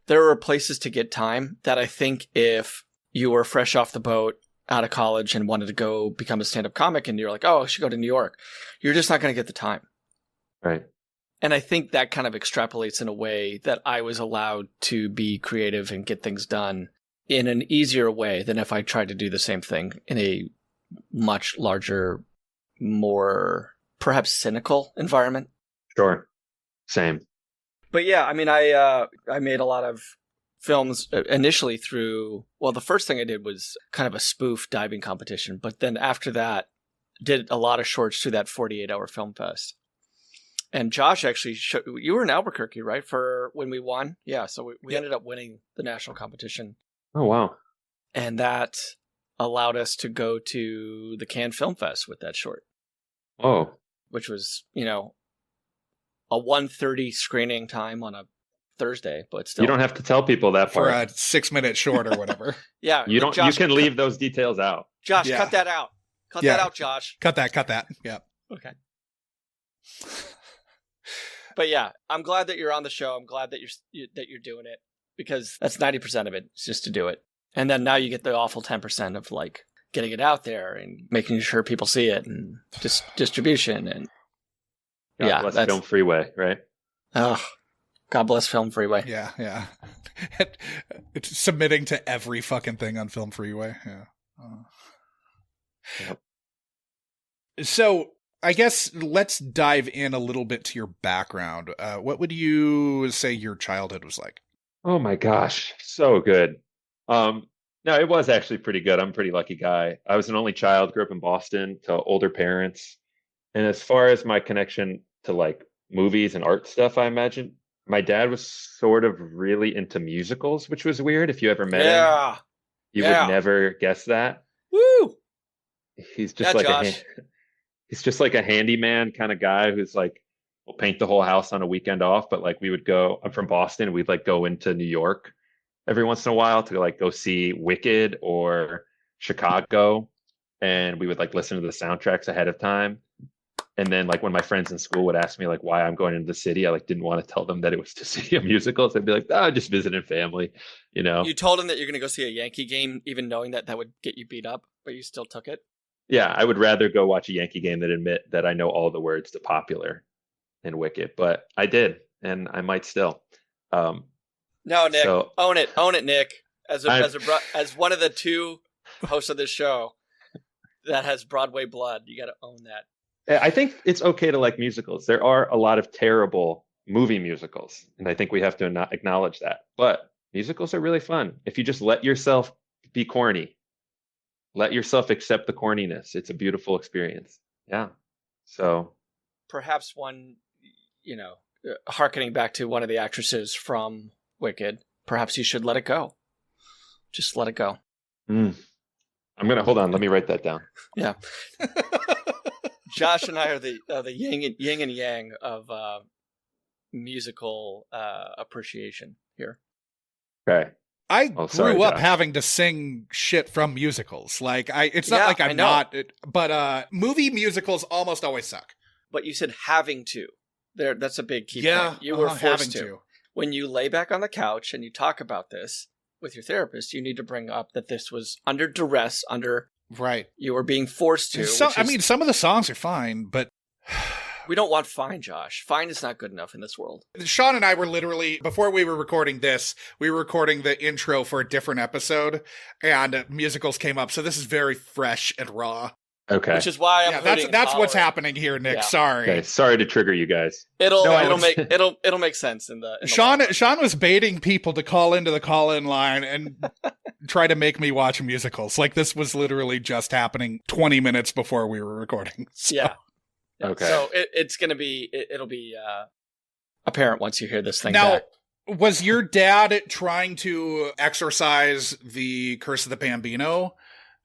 there were places to get time that I think if you were fresh off the boat out of college and wanted to go become a stand-up comic and you're like, oh, I should go to New York, you're just not going to get the time. Right. And I think that kind of extrapolates in a way that I was allowed to be creative and get things done in an easier way than if I tried to do the same thing in a much larger, more perhaps cynical environment. Sure. Same. But yeah, I mean, I made a lot of films initially through, well, the first thing I did was kind of a spoof diving competition. But then after that, did a lot of shorts through that 48-hour film fest. And Josh actually you were in Albuquerque, right? For when we won? Yeah. So we ended up winning the national competition. Oh, wow. And that allowed us to go to the Cannes Film Fest with that short. Oh. Which was, a 1:30 screening time on a Thursday, but still. You don't have to tell people that for part. a 6-minute short or whatever. Yeah. You can leave those details out. Josh, cut that out. Cut that out, Josh. Cut that. Yeah. Okay. But yeah, I'm glad that you're on the show. I'm glad that you're doing it, because that's 90% of it. It's just to do it. And then now you get the awful 10% of like getting it out there and making sure people see it and just distribution and God bless Film Freeway, right? Oh, God bless Film Freeway. Yeah. It's submitting to every fucking thing on Film Freeway. Yeah. Yep. So I guess let's dive in a little bit to your background. What would you say your childhood was like? Oh my gosh, so good. No, it was actually pretty good. I'm a pretty lucky guy. I was an only child, grew up in Boston to older parents. And as far as my connection to like movies and art stuff, I imagine my dad was sort of really into musicals, which was weird. If you ever met him, you would never guess that. Woo! He's just he's just like a handyman kind of guy who's like, will paint the whole house on a weekend off. But like I'm from Boston. We'd like go into New York every once in a while to like go see Wicked or Chicago. And we would like listen to the soundtracks ahead of time. And then like when my friends in school would ask me like why I'm going into the city, I like didn't want to tell them that it was to see a musical. So I'd be like, just visiting family, You told them that you're going to go see a Yankee game, even knowing that would get you beat up, but you still took it? Yeah, I would rather go watch a Yankee game than admit that I know all the words to Popular and Wicked, but I did, and I might still. No, Nick, own it, Nick. As one of the two hosts of this show that has Broadway blood, you got to own that. I think it's okay to like musicals. There are a lot of terrible movie musicals, and I think we have to acknowledge that. But musicals are really fun if you just let yourself be corny. Let yourself accept the corniness. It's a beautiful experience. Yeah. So perhaps one, hearkening back to one of the actresses from Wicked, perhaps you should let it go. Just let it go. I'm going to hold on. Let me write that down. Yeah. Josh and I are the yin and yang of musical appreciation here. Okay. I grew up having to sing shit from musicals. Like it's not like I'm not, but movie musicals almost always suck. But you said having to. That's a big key point. You were forced to. When you lay back on the couch and you talk about this with your therapist, you need to bring up that this was under duress, right. You were being forced to. Some of the songs are fine, but we don't want fine, Josh. Fine is not good enough in this world. Sean and I were literally, before we were recording this, we were recording the intro for a different episode, and musicals came up. So this is very fresh and raw. Okay. Which is why that's what's happening here, Nick. Yeah. Sorry. Okay. Sorry to trigger you guys. It'll make sense in the Sean was baiting people to call into the call-in line and try to make me watch musicals. Like this was literally just happening 20 minutes before we were recording. So. Yeah. Okay. So it'll be apparent once you hear this thing now, back. Was your dad trying to exorcise the Curse of the Bambino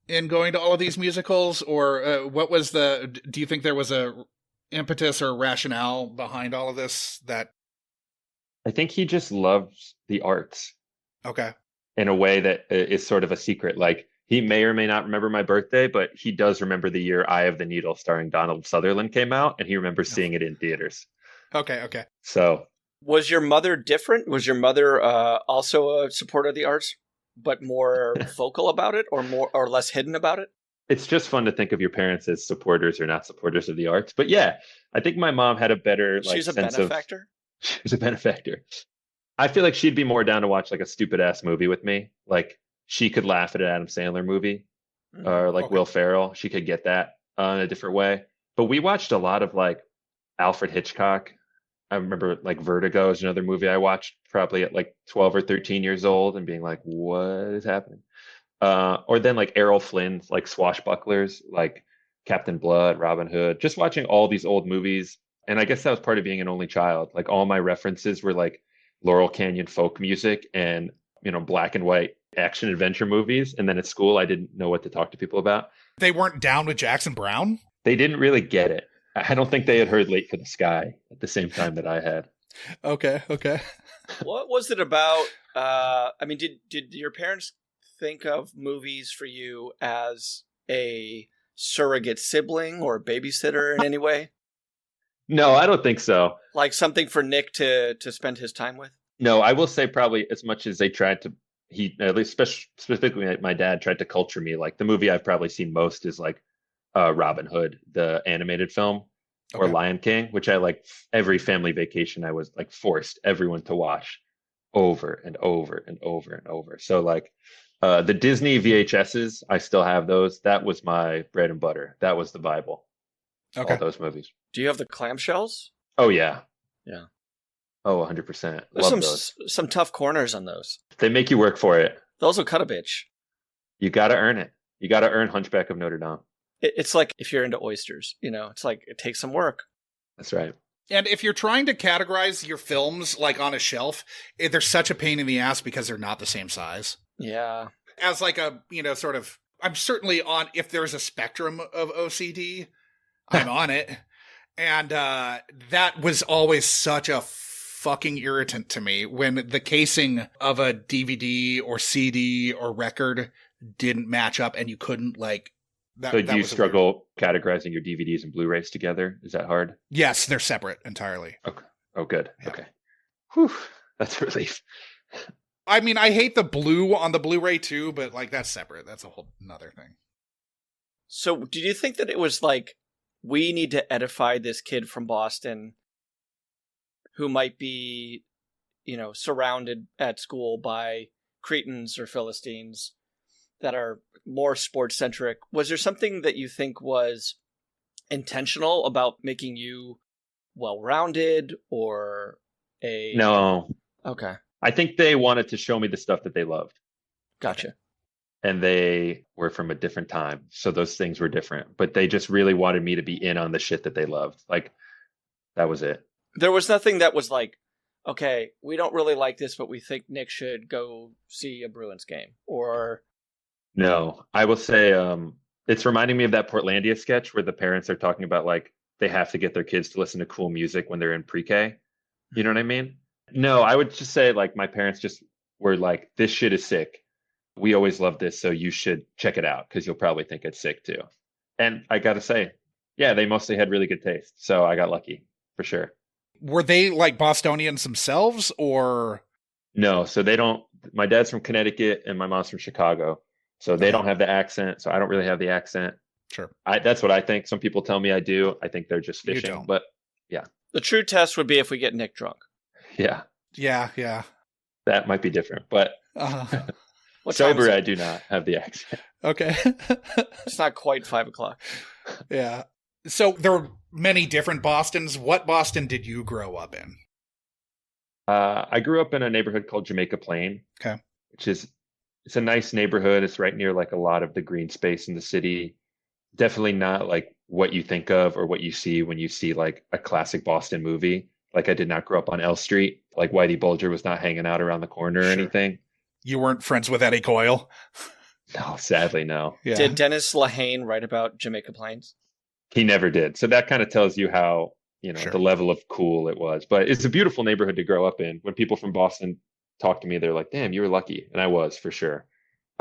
in going to all of these musicals, or what was do you think there was a impetus or rationale behind all of this? That I think he just loves the arts. Okay. In a way that is sort of a secret. Like He may or may not remember my birthday, but he does remember the year Eye of the Needle starring Donald Sutherland came out, and he remembers seeing it in theaters. Okay. So, Was your mother different? Was your mother also a supporter of the arts, but more vocal about it, or less hidden about it? it's just fun to think of your parents as supporters or not supporters of the arts. But yeah, I think my mom had a better She's a sense benefactor. She was a benefactor. I feel like she'd be more down to watch like a stupid ass movie with me. Like she could laugh at an Adam Sandler movie or like Will Ferrell. She could get that in a different way. But we watched a lot of like Alfred Hitchcock. I remember like Vertigo is another movie I watched probably at like 12 or 13 years old and being like, what is happening? Or then like Errol Flynn's like swashbucklers, like Captain Blood, Robin Hood, just watching all these old movies. And I guess that was part of being an only child. Like all my references were like Laurel Canyon folk music and, black and white action adventure movies. And then at school, I didn't know what to talk to people about. They weren't down with Jackson Brown? They didn't really get it. I don't think they had heard Late for the Sky at the same time that I had. Okay. What was it about? Did your parents think of movies for you as a surrogate sibling or babysitter in any way? No, I don't think so. Like something for Nick to spend his time with? No, I will say probably as much as they tried to, at least specifically my dad tried to culture me. Like the movie I've probably seen most is like Robin Hood, the animated film, or Lion King, which I like every family vacation I was like forced everyone to watch over and over and over and over. So like the Disney VHSs, I still have those. That was my bread and butter. That was the Bible. Okay. All those movies. Do you have the clamshells? Oh yeah. Yeah. Oh, 100%. There's Love those. some tough corners on those. They make you work for it. Those will cut a bitch. You got to earn it. You got to earn Hunchback of Notre Dame. It's like if you're into oysters, it's like it takes some work. That's right. And if you're trying to categorize your films like on a shelf, they're such a pain in the ass because they're not the same size. Yeah. As like a, sort of, I'm certainly on, if there's a spectrum of OCD, I'm on it. And that was always such a fucking irritant to me when the casing of a DVD or CD or record didn't match up and you couldn't like. So do you struggle categorizing your DVDs and Blu-rays together? Is that hard? Yes, they're separate entirely. Okay. Oh, good. Yeah. Okay. Whew. That's a relief. I mean, I hate the blue on the Blu-ray too, but like that's separate. That's a whole nother thing. So did you think that it was like, we need to edify this kid from Boston who might be, surrounded at school by Cretans or Philistines that are more sports centric? Was there something that you think was intentional about making you well-rounded or a... No. Okay. I think they wanted to show me the stuff that they loved. Gotcha. And they were from a different time. So those things were different. But they just really wanted me to be in on the shit that they loved. Like, that was it. There was nothing that was like, okay, we don't really like this, but we think Nick should go see a Bruins game. Or... No, I will say it's reminding me of that Portlandia sketch where the parents are talking about like they have to get their kids to listen to cool music when they're in pre-K. You know what I mean? No, I would just say like my parents just were like, this shit is sick. We always love this, so you should check it out because you'll probably think it's sick too. And I got to say, yeah, they mostly had really good taste. So I got lucky for sure. Were they like Bostonians themselves or? No, so they don't. My dad's from Connecticut and my mom's from Chicago. So they don't have the accent. So I don't really have the accent. Sure. That's what I think. Some people tell me I do. I think they're just You fishing. don't. But yeah. The true test would be if we get Nick drunk. Yeah. Yeah. That might be different. But What time is sober, it? I do not have the accent. Okay. It's not quite 5:00. Yeah. So there were many different Bostons. What Boston did you grow up in? I grew up in a neighborhood called Jamaica Plain. Okay. Which is, it's a nice neighborhood. It's right near like a lot of the green space in the city. Definitely not like what you think of or what you see when you see like a classic Boston movie. Like I did not grow up on L Street. Like Whitey Bulger was not hanging out around the corner or Sure. anything. You weren't friends with Eddie Coyle? No, sadly, no. Yeah. Did Dennis Lehane write about Jamaica Plains? He never did. So that kind of tells you how, Sure. the level of cool it was. But it's a beautiful neighborhood to grow up in. When people from Boston talk to me, they're like, damn, you were lucky. And I was for sure.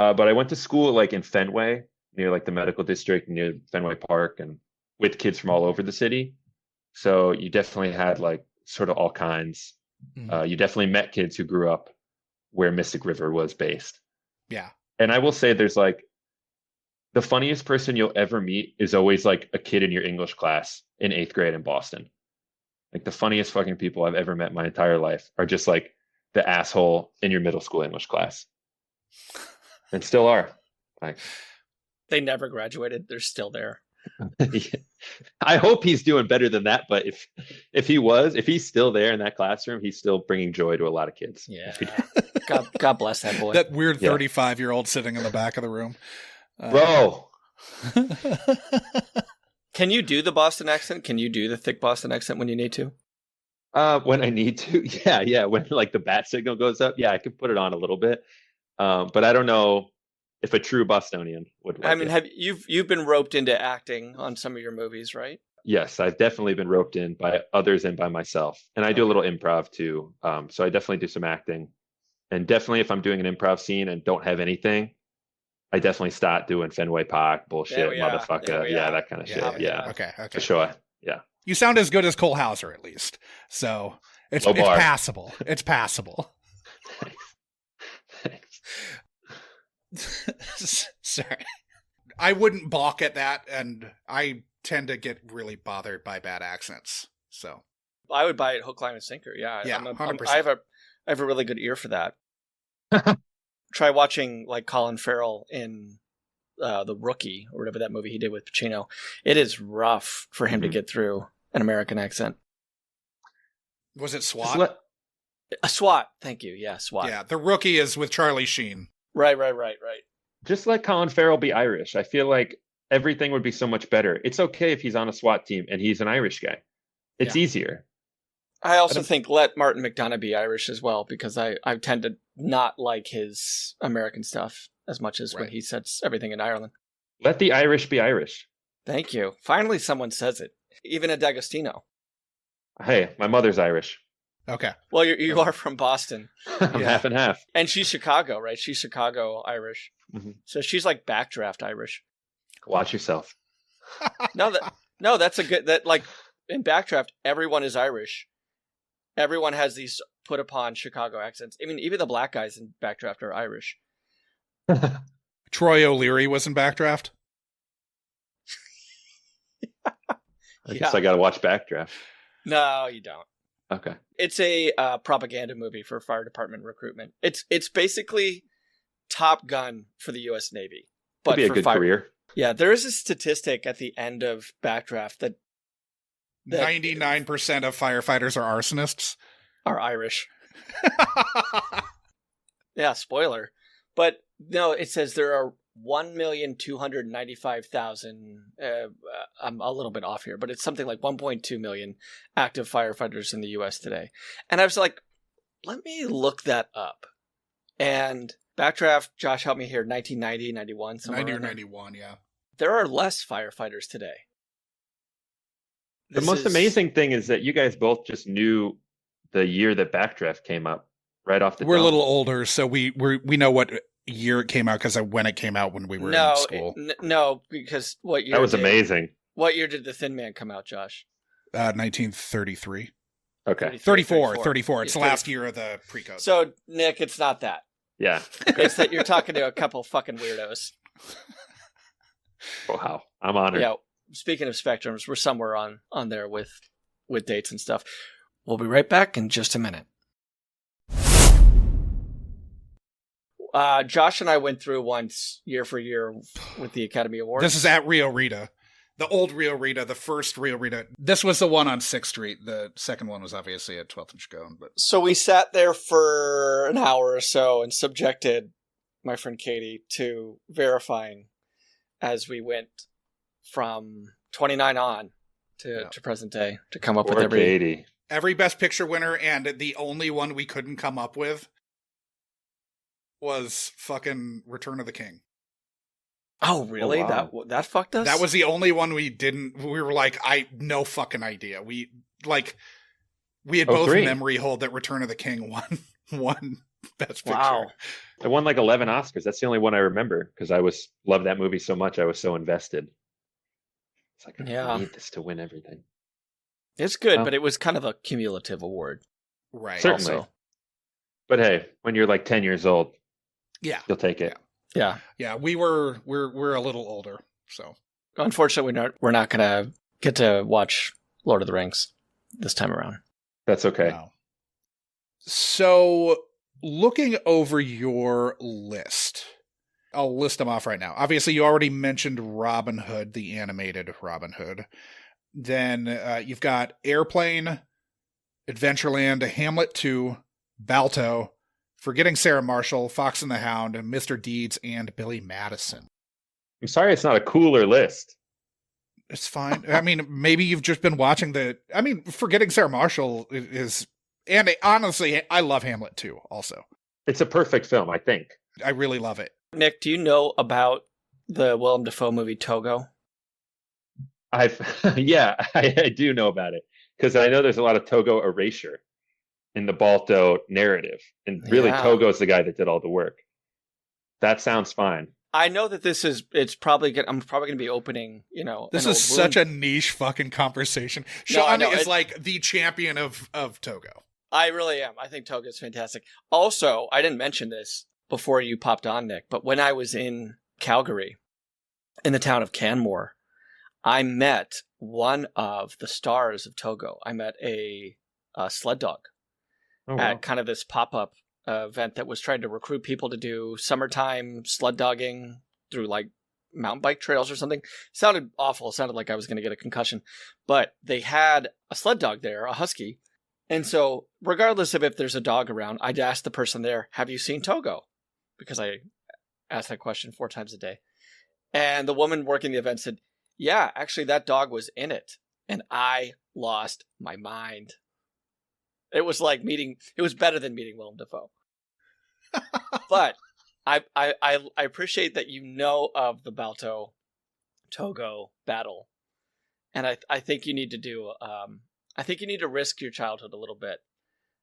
But I went to school like in Fenway, near like the medical district near Fenway Park, and with kids from all over the city. So you definitely had like sort of all kinds. You definitely met kids who grew up where Mystic River was based. Yeah. And I will say there's like the funniest person you'll ever meet is always like a kid in your English class in 8th grade in Boston. Like the funniest fucking people I've ever met in my entire life are just like the asshole in your middle school English class. And still are. Like, They never graduated. They're still there. I hope he's doing better than that. But if he's still there in that classroom, he's still bringing joy to a lot of kids. Yeah. God bless that boy. That weird 35-year-old sitting in the back of the room. Bro. Can you do the Boston accent? Can you do the thick Boston accent when you need to? When I need to, yeah. When like the bat signal goes up, I can put it on a little bit. But I don't know if a true Bostonian would like I mean, it. you've been roped into acting on some of your movies, right? Yes, I've definitely been roped in by others and by myself. And I do a little improv too. So I definitely do some acting. And definitely if I'm doing an improv scene and don't have anything, I definitely start doing Fenway Park bullshit, motherfucker. Yeah, that kind of shit. Yeah. Okay. For sure. Yeah. You sound as good as Cole Hauser, at least. So it's passable. It's passable. Thanks. Sorry. I wouldn't balk at that, and I tend to get really bothered by bad accents. So I would buy it hook, line, and sinker. Yeah, 100%. I have a really good ear for that. Try watching like Colin Farrell in The Rookie or whatever that movie he did with Pacino. It is rough for him to get through an American accent. Was it SWAT? A SWAT. Thank you. Yeah, SWAT. Yeah, The Rookie is with Charlie Sheen. Right. Just let Colin Farrell be Irish. I feel like everything would be so much better. It's okay if he's on a SWAT team and he's an Irish guy. It's easier. I also think let Martin McDonagh be Irish as well, because I tend to not like his American stuff as much as when he sets everything in Ireland. Let the Irish be Irish. Thank you. Finally someone says it. Even a D'Agostino. Hey, my mother's Irish. Okay. Well, you are from Boston. I'm half and half. And she's Chicago, right? She's Chicago Irish. Mm-hmm. So she's like backdraft Irish. Watch yourself. No, that's a good, that like in backdraft, everyone is Irish. Everyone has these put upon Chicago accents. I mean, even the black guys in backdraft are Irish. Troy O'Leary was in Backdraft. I guess I got to watch Backdraft. No, you don't. Okay. It's a propaganda movie for fire department recruitment. It's basically Top Gun for the U.S. Navy. But Could be a good career. Yeah, there is a statistic at the end of Backdraft that 99% of firefighters are arsonists. Are Irish. Yeah, spoiler. But no, it says there are 1,295,000. I'm a little bit off here, but it's something like 1.2 million active firefighters in the U.S. today. And I was like, let me look that up. And Backdraft, Josh, help me here, 1990, 91, somewhere 90 or around there. 91, yeah. There are less firefighters today. The most amazing thing is that you guys both just knew the year that Backdraft came up right off the We're dome. a little older, so we know what year it came out because when it came out when we were in school. No, because what year? That was amazing. What year did The Thin Man come out, Josh? 1933. Okay. 34. It's the Yeah, last year of the pre-code. So, Nick, it's not that. Yeah. It's that you're talking to a couple fucking weirdos. Wow. I'm honored. Yeah. Speaking of spectrums, we're somewhere on there with dates and stuff. We'll be right back in just a minute. Josh and I went through once year for year with the Academy Awards. This is at Rio Rita. The old Rio Rita, the first Rio Rita. This was the one on 6th Street. The second one was obviously at 12th and Chacon. But So we sat there for an hour or so and subjected my friend Katie to verifying as we went from 29 on to present day to come up with every Best Picture winner, and the only one we couldn't come up with was fucking Return of the King. Oh, really? Oh, wow. That fucked us? That was the only one we didn't. We were like, no fucking idea. We had both 03. memory hold that Return of the King won Best Picture. Wow. It won like 11 Oscars. That's the only one I remember because I loved that movie so much. I was so invested. It's like, I need this to win everything. It's good, but it was kind of a cumulative award. Right. Certainly. Also. But hey, when you're like 10 years old, yeah, you'll take it. Yeah. Yeah, we're a little older, so. Unfortunately, we're not going to get to watch Lord of the Rings this time around. That's okay. No. So, looking over your list, I'll list them off right now. Obviously, you already mentioned Robin Hood, the animated Robin Hood. Then you've got Airplane, Adventureland, Hamlet 2, Balto, Forgetting Sarah Marshall, Fox and the Hound, Mr. Deeds, and Billy Madison. I'm sorry it's not a cooler list. It's fine. I mean, maybe you've just been watching Forgetting Sarah Marshall is... And honestly, I love Hamlet too, also. It's a perfect film, I think. I really love it. Nick, do you know about the Willem Dafoe movie Togo? I do know about it because I know there's a lot of Togo erasure in the Balto narrative. And really, Togo's the guy that did all the work. That sounds fine. I know that I'm probably going to be opening, This is such a niche fucking conversation. Sean is like the champion of Togo. I really am. I think Togo is fantastic. Also, I didn't mention this before you popped on, Nick, but when I was in Calgary, in the town of Canmore, I met one of the stars of Togo. I met a sled dog at kind of this pop-up event that was trying to recruit people to do summertime sled dogging through like mountain bike trails or something. It sounded awful. It sounded like I was going to get a concussion. But they had a sled dog there, a husky. And so regardless of if there's a dog around, I'd ask the person there, have you seen Togo? Because I ask that question 4 times a day. And the woman working the event said, yeah, actually that dog was in it. And I lost my mind. It was better than meeting Willem Dafoe. But I appreciate that you know of the Balto Togo battle. And I think you need to do, I think you need to risk your childhood a little bit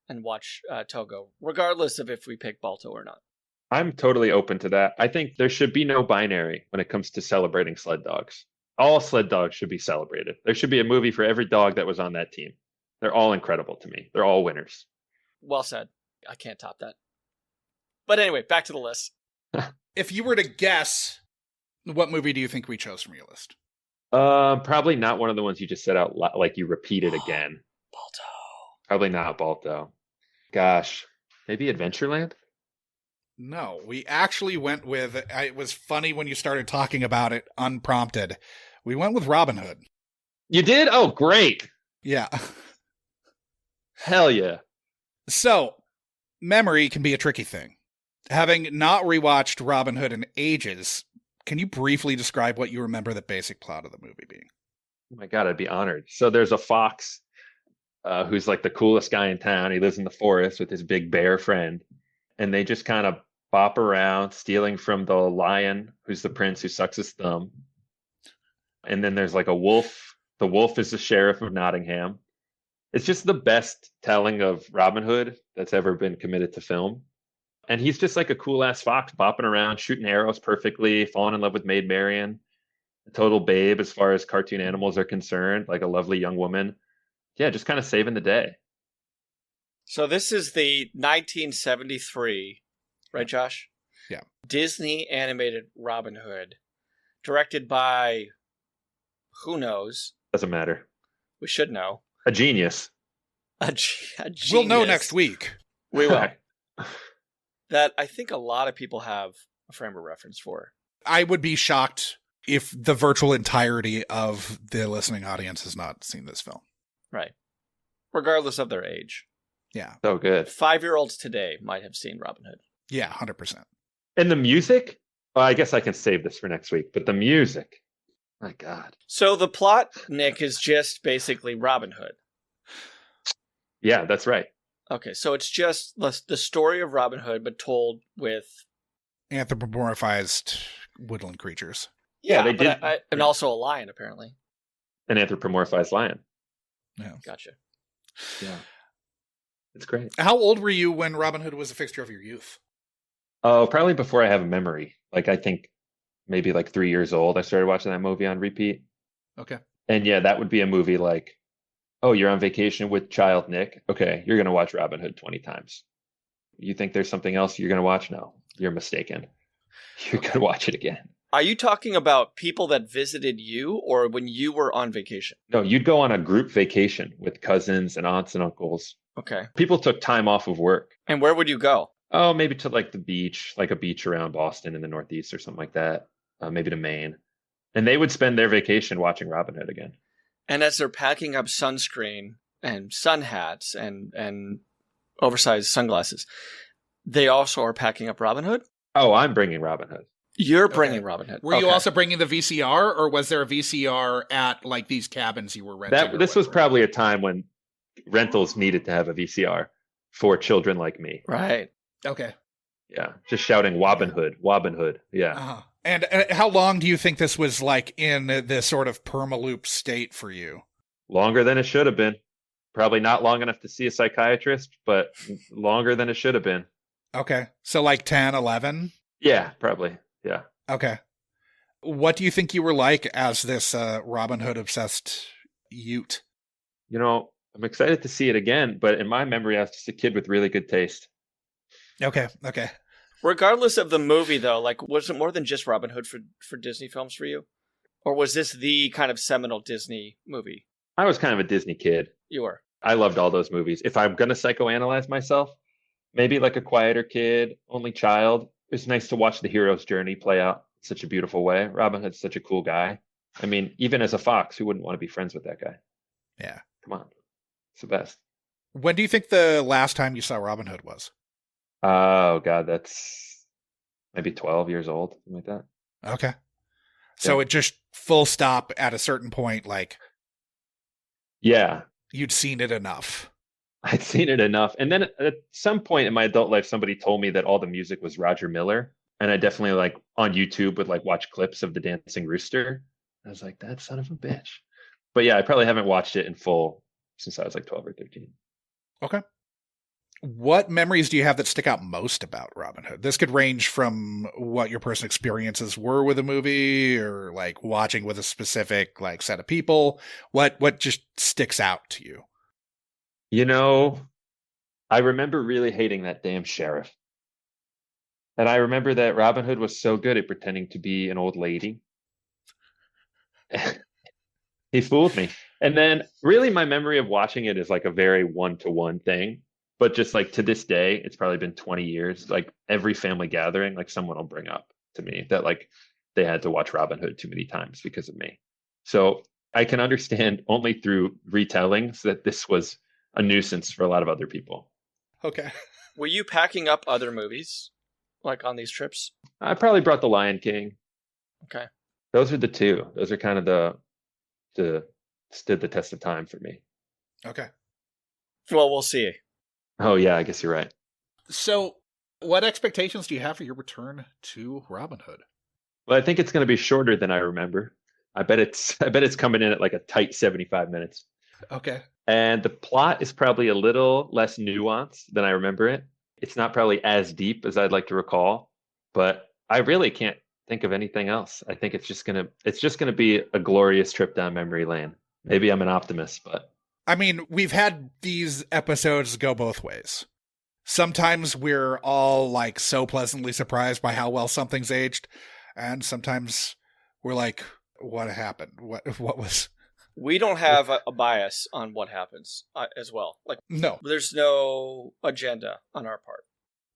and watch Togo, regardless of if we pick Balto or not. I'm totally open to that. I think there should be no binary when it comes to celebrating sled dogs. All sled dogs should be celebrated. There should be a movie for every dog that was on that team. They're all incredible to me. They're all winners. Well said. I can't top that. But anyway, back to the list. If you were to guess, what movie do you think we chose from your list? Probably not one of the ones you just said out like you repeated again. Balto. Probably not Balto. Gosh, maybe Adventureland? No, we actually went with, it was funny when you started talking about it unprompted. We went with Robin Hood. You did? Oh, great. Yeah. Hell yeah. So, memory can be a tricky thing. Having not rewatched Robin Hood in ages, can you briefly describe what you remember the basic plot of the movie being? Oh my God, I'd be honored. So there's a fox who's like the coolest guy in town. He lives in the forest with his big bear friend. And they just kind of bop around, stealing from the lion, who's the prince who sucks his thumb. And then there's like a wolf. The wolf is the sheriff of Nottingham. It's just the best telling of Robin Hood that's ever been committed to film. And he's just like a cool ass fox bopping around, shooting arrows perfectly, falling in love with Maid Marian, a total babe as far as cartoon animals are concerned, like a lovely young woman. Yeah, just kind of saving the day. So this is the 1973, right, Josh? Yeah. Disney animated Robin Hood, directed by who knows? Doesn't matter. We should know. A genius. A genius. We'll know next week. We will. That I think a lot of people have a frame of reference for. I would be shocked if the virtual entirety of the listening audience has not seen this film. Right. Regardless of their age. Yeah. So good. 5-year-olds today might have seen Robin Hood. Yeah, 100%. And the music? Well, I guess I can save this for next week, but the music. My God. So the plot, Nick, is just basically Robin Hood. Yeah, that's right. Okay, so it's just the story of Robin Hood, but told with anthropomorphized woodland creatures. Yeah, they did. And also a lion, apparently. An anthropomorphized lion. Yeah. Gotcha. Yeah. It's great. How old were you when Robin Hood was a fixture of your youth? Oh, probably before I have a memory. Like, I think maybe like 3 years old, I started watching that movie on repeat. Okay. And yeah, that would be a movie like, oh, you're on vacation with child Nick. Okay, you're going to watch Robin Hood 20 times. You think there's something else you're going to watch? No, you're mistaken. You're going to watch it again. Are you talking about people that visited you or when you were on vacation? No, you'd go on a group vacation with cousins and aunts and uncles. Okay. People took time off of work. And where would you go? Oh, maybe to like the beach, like a beach around Boston in the Northeast or something like that. Maybe to Maine. And they would spend their vacation watching Robin Hood again. And as they're packing up sunscreen and sun hats and oversized sunglasses, they also are packing up Robin Hood? Oh, I'm bringing Robin Hood. You're bringing Robin Hood. Were you also bringing the VCR, or was there a VCR at like these cabins you were renting? This was probably a time when rentals needed to have a VCR for children like me. Right. Okay. Yeah, just shouting Wobbin Hood, Wobbin Hood. Yeah. Uh-huh. And how long do you think this was like in this sort of permaloop state for you? Longer than it should have been. Probably not long enough to see a psychiatrist, but longer than it should have been. Okay. So like 10, 11? Yeah, probably. Yeah. Okay. What do you think you were like as this Robin Hood obsessed Ute? You know, I'm excited to see it again, but in my memory, I was just a kid with really good taste. Okay. Regardless of the movie, though, like, was it more than just Robin Hood for Disney films for you? Or was this the kind of seminal Disney movie? I was kind of a Disney kid. You were. I loved all those movies. If I'm going to psychoanalyze myself, maybe like A Quieter Kid, Only Child. It's nice to watch the hero's journey play out in such a beautiful way. Robin Hood's such a cool guy. I mean, even as a fox, who wouldn't want to be friends with that guy? Yeah. Come on. It's the best. When do you think the last time you saw Robin Hood was? Oh, God, that's maybe 12 years old, something like that. Okay. So it just full stop at a certain point, like... Yeah. You'd seen it enough. I'd seen it enough. And then at some point in my adult life, somebody told me that all the music was Roger Miller. And I definitely like on YouTube would like watch clips of the Dancing Rooster. I was like, that son of a bitch. But yeah, I probably haven't watched it in full since I was like 12 or 13. Okay. What memories do you have that stick out most about Robin Hood? This could range from what your personal experiences were with a movie or like watching with a specific like set of people. What just sticks out to you? You know, I remember really hating that damn sheriff. And I remember that Robin Hood was so good at pretending to be an old lady. He fooled me. And then really my memory of watching it is like a very one-to-one thing. But just like to this day, it's probably been 20 years. Like every family gathering, like someone will bring up to me that like they had to watch Robin Hood too many times because of me. So I can understand only through retellings that this was a nuisance for a lot of other people. Okay. Were you packing up other movies like on these trips? I probably brought The Lion King. Okay. Those are the two. Those are kind of the stood the test of time for me. Okay. Well, we'll see. Oh yeah, I guess you're right. So what expectations do you have for your return to Robin Hood? Well, I think it's going to be shorter than I remember. I bet it's coming in at like a tight 75 minutes. Okay. And the plot is probably a little less nuanced than I remember it. It's not probably as deep as I'd like to recall, but I really can't think of anything else. I think it's just gonna be a glorious trip down memory lane. Maybe I'm an optimist, but I mean, we've had these episodes go both ways. Sometimes we're all like so pleasantly surprised by how well something's aged, and sometimes we're like, what happened? What was... We don't have a bias on what happens as well. Like, no, there's no agenda on our part.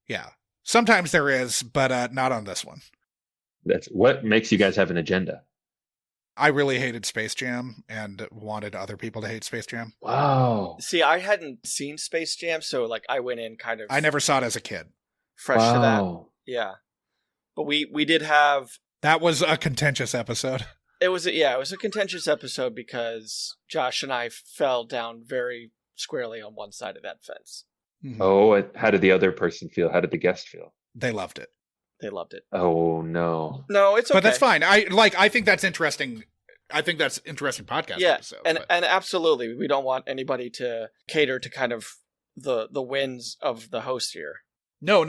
Yeah. Sometimes there is, but not on this one. That's what makes you guys have an agenda. I really hated Space Jam and wanted other people to hate Space Jam. Wow. See, I hadn't seen Space Jam, so like I went in kind of... I never saw it as a kid. Fresh to that. Yeah. But we did have... That was a contentious episode. It was a contentious episode because Josh and I fell down very squarely on one side of that fence. Mm-hmm. Oh, how did the other person feel? How did the guest feel? They loved it. They loved it. Oh no. No, it's okay. But that's fine. I think that's interesting. I think that's interesting podcast episode. And absolutely, we don't want anybody to cater to kind of the wins of the host here. No.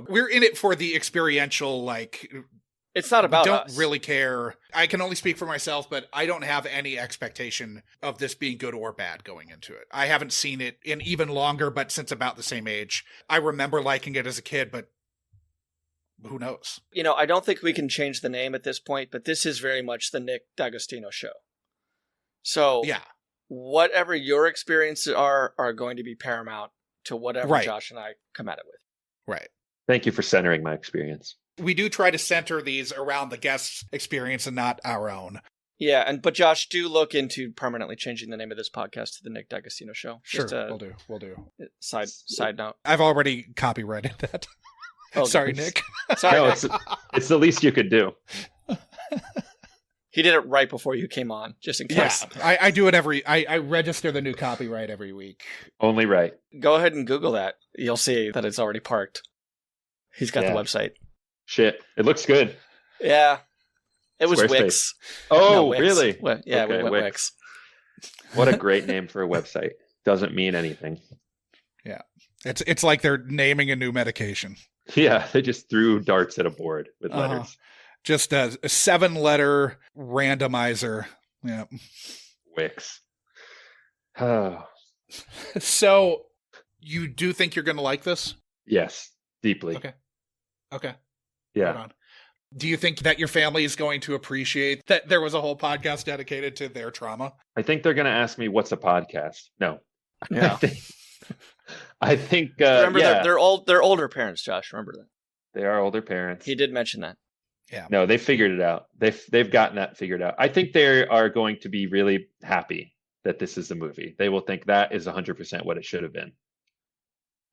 We're in it for the experiential, like... It's not about don't us. really care. I can only speak for myself, but I don't have any expectation of this being good or bad going into it. I haven't seen it in even longer, but since about the same age. I remember liking it as a kid, but who knows? You know, I don't think we can change the name at this point, but this is very much the Nick D'Agostino show. So yeah, whatever your experiences are going to be paramount to whatever Josh and I come at it with. Right. Thank you for centering my experience. We do try to center these around the guest's experience and not our own. Yeah, but Josh, do look into permanently changing the name of this podcast to the Nick D'Agostino Show. Sure, we'll do. Side note. I've already copyrighted that. Oh, sorry, Nick. Sorry. No, it's the least you could do. He did it right before you came on, just in case. Yeah, I do it I register the new copyright every week. Only right. Go ahead and Google that. You'll see that it's already parked. He's got the website. Shit, it looks good. Yeah. It was Wix. Oh, no, Wix. Really? Yeah, okay, we went Wix. What a great name for a website. Doesn't mean anything. Yeah. It's like they're naming a new medication. Yeah, they just threw darts at a board with letters. Just a 7-letter randomizer. Yeah. Wix. Oh. So, you do think you're going to like this? Yes, deeply. Okay. Yeah. Hold on. Do you think that your family is going to appreciate that there was a whole podcast dedicated to their trauma? I think they're going to ask me, what's a podcast? No. Yeah. I think remember, they're older parents, Josh. Remember that. They are older parents. He did mention that. Yeah. No, they figured it out. They've gotten that figured out. I think they are going to be really happy that this is the movie. They will think that is 100% what it should have been.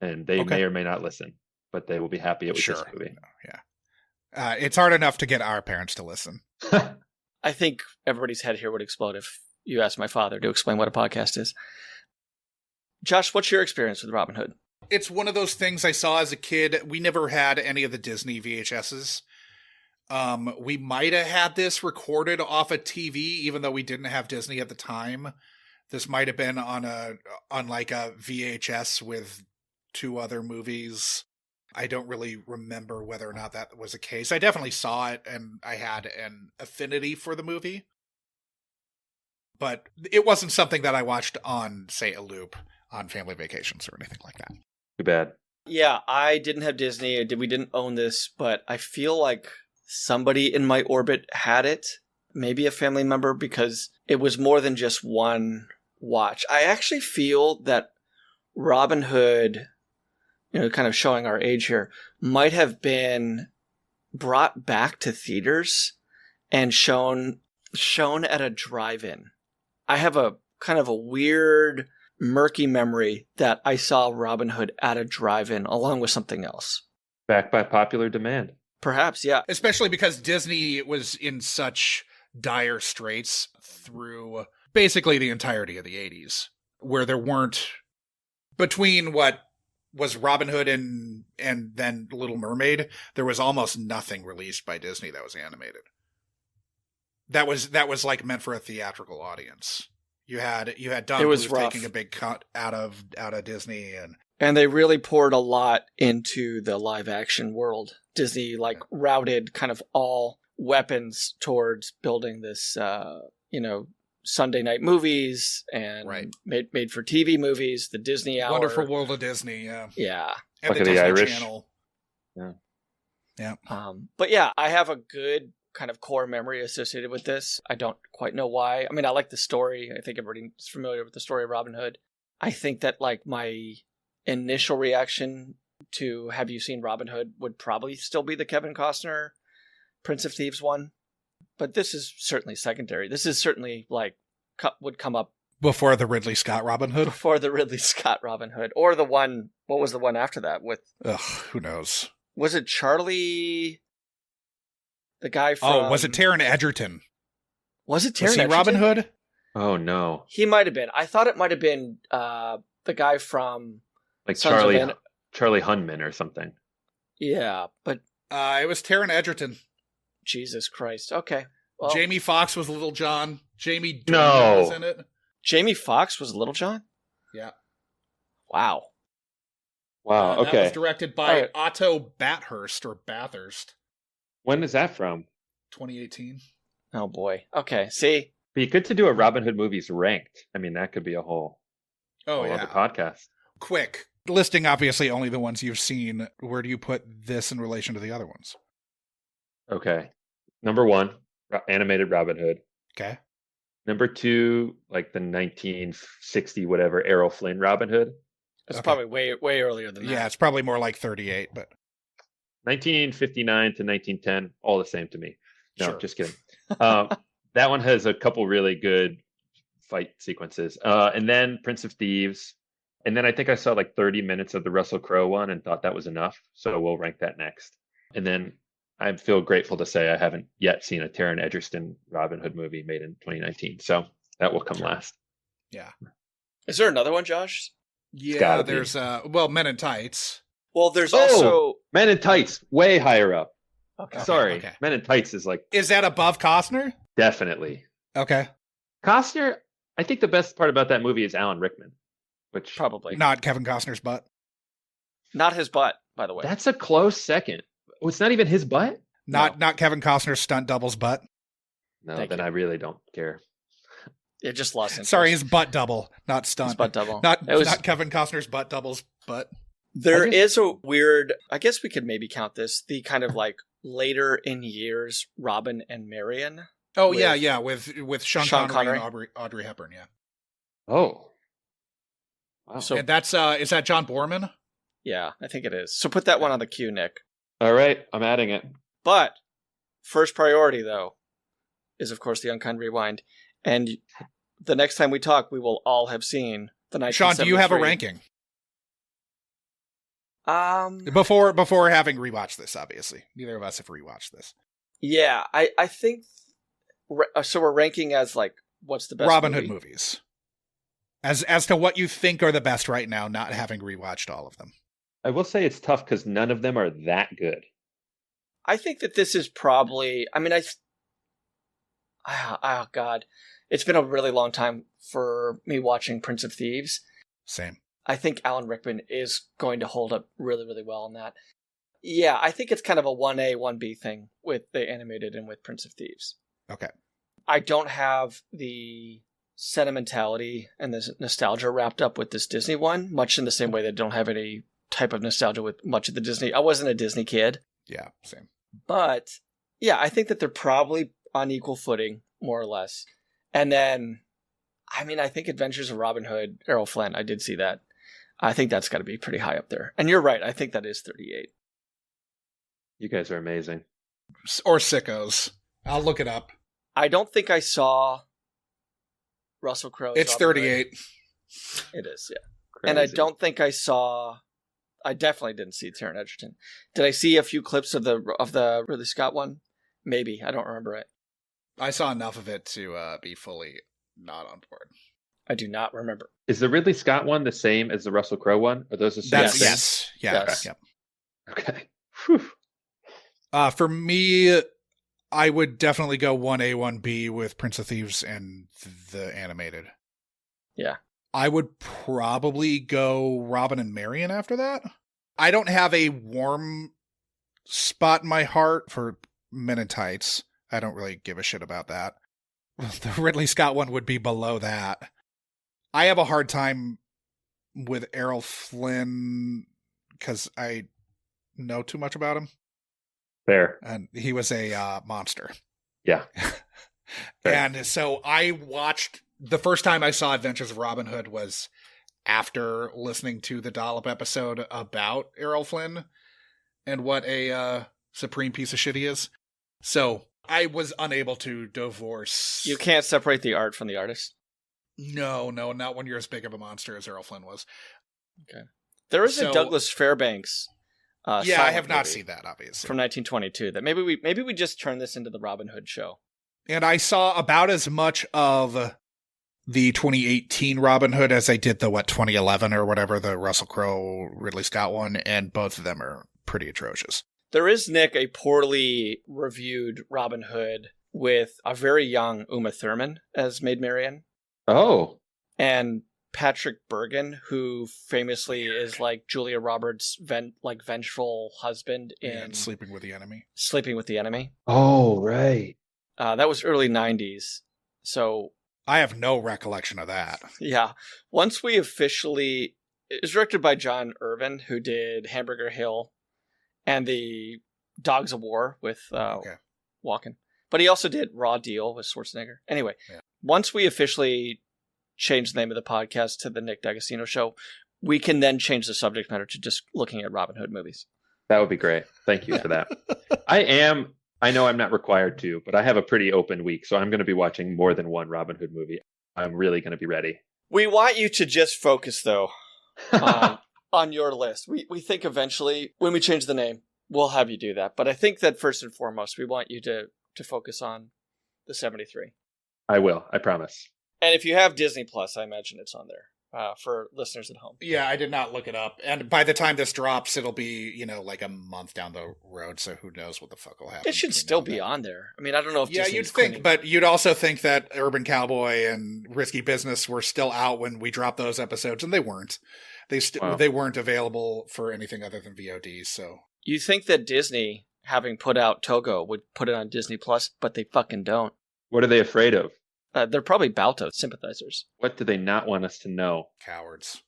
And they may or may not listen, but they will be happy it was this movie. Yeah. It's hard enough to get our parents to listen. I think everybody's head here would explode if you asked my father to explain what a podcast is. Josh, what's your experience with Robin Hood? It's one of those things I saw as a kid. We never had any of the Disney VHSs. We might have had this recorded off a TV, even though we didn't have Disney at the time. This might have been on like a VHS with 2 other movies. I don't really remember whether or not that was the case. I definitely saw it, and I had an affinity for the movie. But it wasn't something that I watched on, say, a loop on family vacations or anything like that. Too bad. Yeah, I didn't have Disney. We didn't own this, but I feel like somebody in my orbit had it. Maybe a family member, because it was more than just one watch. I actually feel that Robin Hood, kind of showing our age here, might have been brought back to theaters and shown at a drive-in. I have a kind of a weird, murky memory that I saw Robin Hood at a drive-in along with something else. Back by popular demand. Perhaps, yeah. Especially because Disney was in such dire straits through basically the entirety of the 80s, where there weren't, between what was Robin Hood and then Little Mermaid, there was almost nothing released by Disney that was animated. That was like meant for a theatrical audience. You had Don Bluth taking a big cut out of Disney, and they really poured a lot into the live action world. Disney routed kind of all weapons towards building this Sunday night movies and made for TV movies, the Disney Hour. Wonderful World of Disney, yeah. Yeah. And Look the at Disney the Irish. Channel. Yeah. But yeah, I have a good kind of core memory associated with this. I don't quite know why. I mean, I like the story. I think everybody's familiar with the story of Robin Hood. I think that my initial reaction to Have You Seen Robin Hood would probably still be the Kevin Costner Prince of Thieves one. But this is certainly secondary. This is certainly would come up before the Ridley Scott Robin Hood. Before the Ridley Scott Robin Hood, or the one. What was the one after that? With who knows? Was it Charlie? The guy from. Oh, was it Taron Egerton? Was it Taron Egerton? Robin Hood? Oh no, he might have been. I thought it might have been the guy from Charlie Hunman or something. Yeah, but it was Taron Egerton. Jesus Christ. Okay. Well, Jamie Foxx was Little John. Jamie Dornan was in it. Jamie Foxx was Little John? Yeah. Wow. Wow. That was Okay. directed by right. Otto Bathurst. When is that from? 2018. Oh boy. Okay. See, Be good to do a Robin Hood movies ranked. I mean, that could be a whole other podcast. Quick. Listing obviously only the ones you've seen. Where do you put this in relation to the other ones? Okay. Number 1, animated Robin Hood. Okay. Number 2, like the 1960 whatever Errol Flynn Robin Hood. it's Okay. probably way earlier than that. Yeah, it's probably more like 38, but 1959 to 1910, all the same to me. No, Sure. just kidding. That one has a couple really good fight sequences. And then Prince of Thieves. And then I think I saw like 30 minutes of the Russell Crowe one and thought that was enough. So we'll rank that next. And then I feel grateful to say I haven't yet seen a Taron Egerton Robin Hood movie made in 2019. So that will come last. yeah. Is there another one, Josh? Yeah, gotta be. there's Men in Tights. Well, there's also. Men in Tights, way higher up. Okay. Sorry. okay. Men in Tights is like Is that above Costner? definitely. Okay. Costner, I think the best part about that movie is Alan Rickman, which Probably Not Kevin Costner's butt. not his butt, by the way. that's a close second. Oh, it's not even his butt? Not Kevin Costner's stunt double's butt. No, Thank then you. I really don't care. It just lost interest. Sorry, his butt double, not stunt. His butt double. Not It was- not Kevin Costner's butt double's butt. There I guess- is a weird. I guess we could maybe count this the kind of like later in years Robin and Marion. Oh With- yeah, with Sean Sean Connery, Connery. and Audrey Hepburn. Yeah, Oh. Wow. So and that's is that John Borman? yeah, I think it is. So put that one on the queue, Nick. All right, I'm adding it. But first priority though is of course the Unkind Rewind, and the next time we talk, we will all have seen the 1973. Sean, do you have a ranking before having rewatched this? Obviously, neither of us have rewatched this. Yeah, I think so. We're ranking as like what's the best Robin movie? Hood movies, as to what you think are the best right now, not having rewatched all of them. I will say it's tough because none of them are that good. I think that this is probably. I mean, oh God, it's been a really long time for me watching Prince of Thieves. Same. I think Alan Rickman is going to hold up really, really well in that. Yeah, I think it's kind of a 1A, 1B thing with the animated and with Prince of Thieves. Okay. I don't have the sentimentality and the nostalgia wrapped up with this Disney one, much in the same way that I don't have any type of nostalgia with much of the Disney. I wasn't a Disney kid. Yeah, same. But yeah, I think that they're probably on equal footing, more or less. And then, I mean, I think Adventures of Robin Hood, Errol Flynn, I did see that. I think that's got to be pretty high up there. And you're right. I think that is 38. You guys are amazing. Or Sickos. I'll look it up. I don't think I saw Russell Crowe's It's Robin Hood. 38. It is, yeah. Crazy. And I don't think I saw. I definitely didn't see Taron Egerton. Did I see a few clips of the Ridley Scott one? Maybe. I don't remember it. I saw enough of it to be fully not on board. I do not remember. Is the Ridley Scott one the same as the Russell Crowe one? Are those the same? That's Yes. yes. Yeah. Yes. Yep. Okay. Whew. For me, I would definitely go 1A, 1B with Prince of Thieves and the animated. Yeah. I would probably go Robin and Marion after that. I don't have a warm spot in my heart for Men in Tights. I don't really give a shit about that. The Ridley Scott one would be below that. I have a hard time with Errol Flynn because I know too much about him. Fair. And he was a monster. Yeah. Fair. And so I watched, the first time I saw Adventures of Robin Hood was after listening to the Dollop episode about Errol Flynn and what a supreme piece of shit he is. So I was unable to divorce. You can't separate the art from the artist. No, not when you're as big of a monster as Errol Flynn was. Okay. There is So- a Douglas Fairbanks. Yeah, I silent have not movie seen that, obviously. from 1922. That maybe we just turn this into the Robin Hood show. And I saw about as much of the 2018 Robin Hood as I did the 2011 or whatever, the Russell Crowe Ridley Scott one, and both of them are pretty atrocious. There is, Nick, a poorly reviewed Robin Hood with a very young Uma Thurman as Maid Marian. Oh. And Patrick Bergin, who famously is like Julia Roberts' vengeful husband in Sleeping with the Enemy. Sleeping with the Enemy. Oh, right. That was early 90s. So I have no recollection of that. yeah, once we officially... It was directed by John Irvin, who did Hamburger Hill and the Dogs of War with Walken. But he also did Raw Deal with Schwarzenegger. Anyway, once we officially change the name of the podcast to the Nick D'Agostino Show, we can then change the subject matter to just looking at Robin Hood movies. That would be great. Thank you for that. I know I'm not required to, but I have a pretty open week, so I'm going to be watching more than one Robin Hood movie. I'm really going to be ready. We want you to just focus, though, on your list. We think eventually, when we change the name, we'll have you do that. But I think that first and foremost, we want you to focus on the 73. I will. I promise. And if you have Disney Plus, I imagine it's on there for listeners at home. Yeah, I did not look it up. And by the time this drops, it'll be, like a month down the road, so who knows what the fuck will happen. It should still be on there. I mean, I don't know if Disney's you'd think, but you'd also think that Urban Cowboy and Risky Business were still out when we dropped those episodes, and they weren't. They weren't available for anything other than VOD, so... You think that Disney, having put out Togo, would put it on Disney Plus, but they fucking don't. What are they afraid of? They're probably Balto sympathizers. What do they not want us to know? Cowards.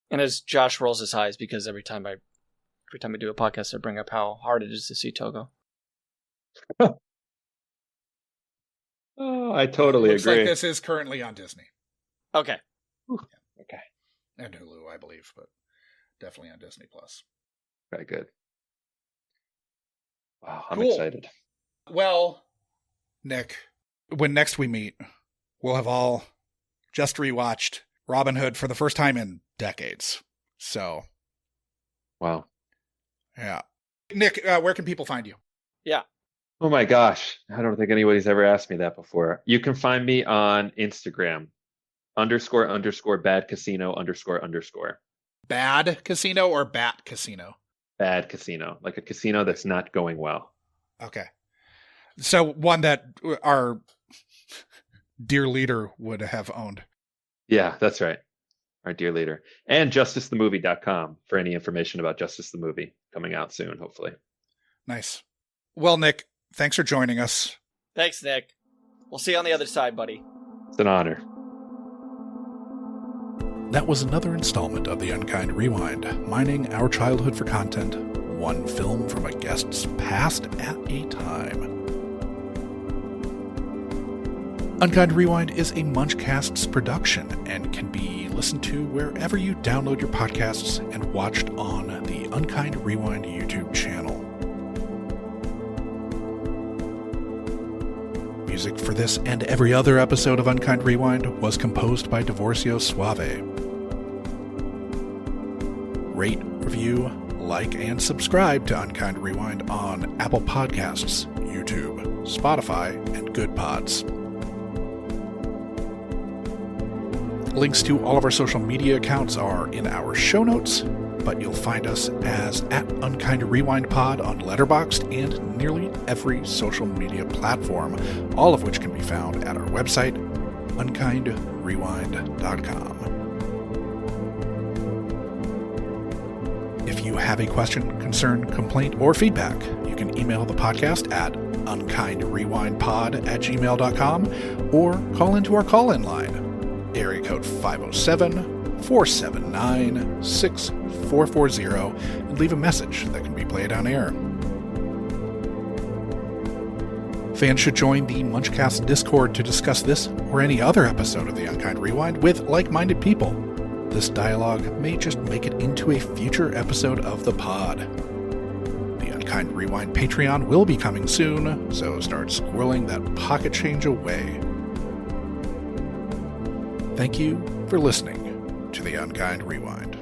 And as Josh rolls his eyes, because every time I do a podcast, I bring up how hard it is to see Togo. Oh, I totally Looks agree. like this is currently on Disney. Okay. Yeah, okay. And Hulu, I believe, but definitely on Disney Plus. Very good. Wow, I'm Cool. excited. Well, Nick, when next we meet, we'll have all just rewatched Robin Hood for the first time in decades. So, Wow. yeah. Nick, where can people find you? Yeah. Oh my gosh. I don't think anybody's ever asked me that before. You can find me on Instagram, __bad casino __. Bad Casino or Bat Casino? Bad casino, like a casino that's not going well. Okay. So one that our dear leader would have owned. Yeah, that's right. Our dear leader. And justicethemovie.com for any information about Justice the Movie coming out soon, hopefully. Nice. Well, Nick, thanks for joining us. Thanks, Nick. We'll see you on the other side, buddy. It's an honor. That was another installment of the Unkind Rewind, mining our childhood for content, one film from a guest's past at a time. Unkind Rewind is a Munchcasts production and can be listened to wherever you download your podcasts and watched on the Unkind Rewind YouTube channel. Music for this and every other episode of Unkind Rewind was composed by Divorcio Suave. Rate, review, like, and subscribe to Unkind Rewind on Apple Podcasts, YouTube, Spotify, and Good Pods. Links to all of our social media accounts are in our show notes, but you'll find us as at Unkind Rewind Pod on Letterboxd and nearly every social media platform, all of which can be found at our website, unkindrewind.com. If you have a question, concern, complaint, or feedback, you can email the podcast at unkindrewindpod@gmail.com or call into our call-in line, area code 507-479-6440, and leave a message that can be played on air. Fans should join the Munchcast Discord to discuss this or any other episode of the Unkind Rewind with like-minded people. This dialogue may just make it into a future episode of the pod. The Unkind Rewind Patreon will be coming soon, so start squirreling that pocket change away. Thank you for listening to the Unkind Rewind.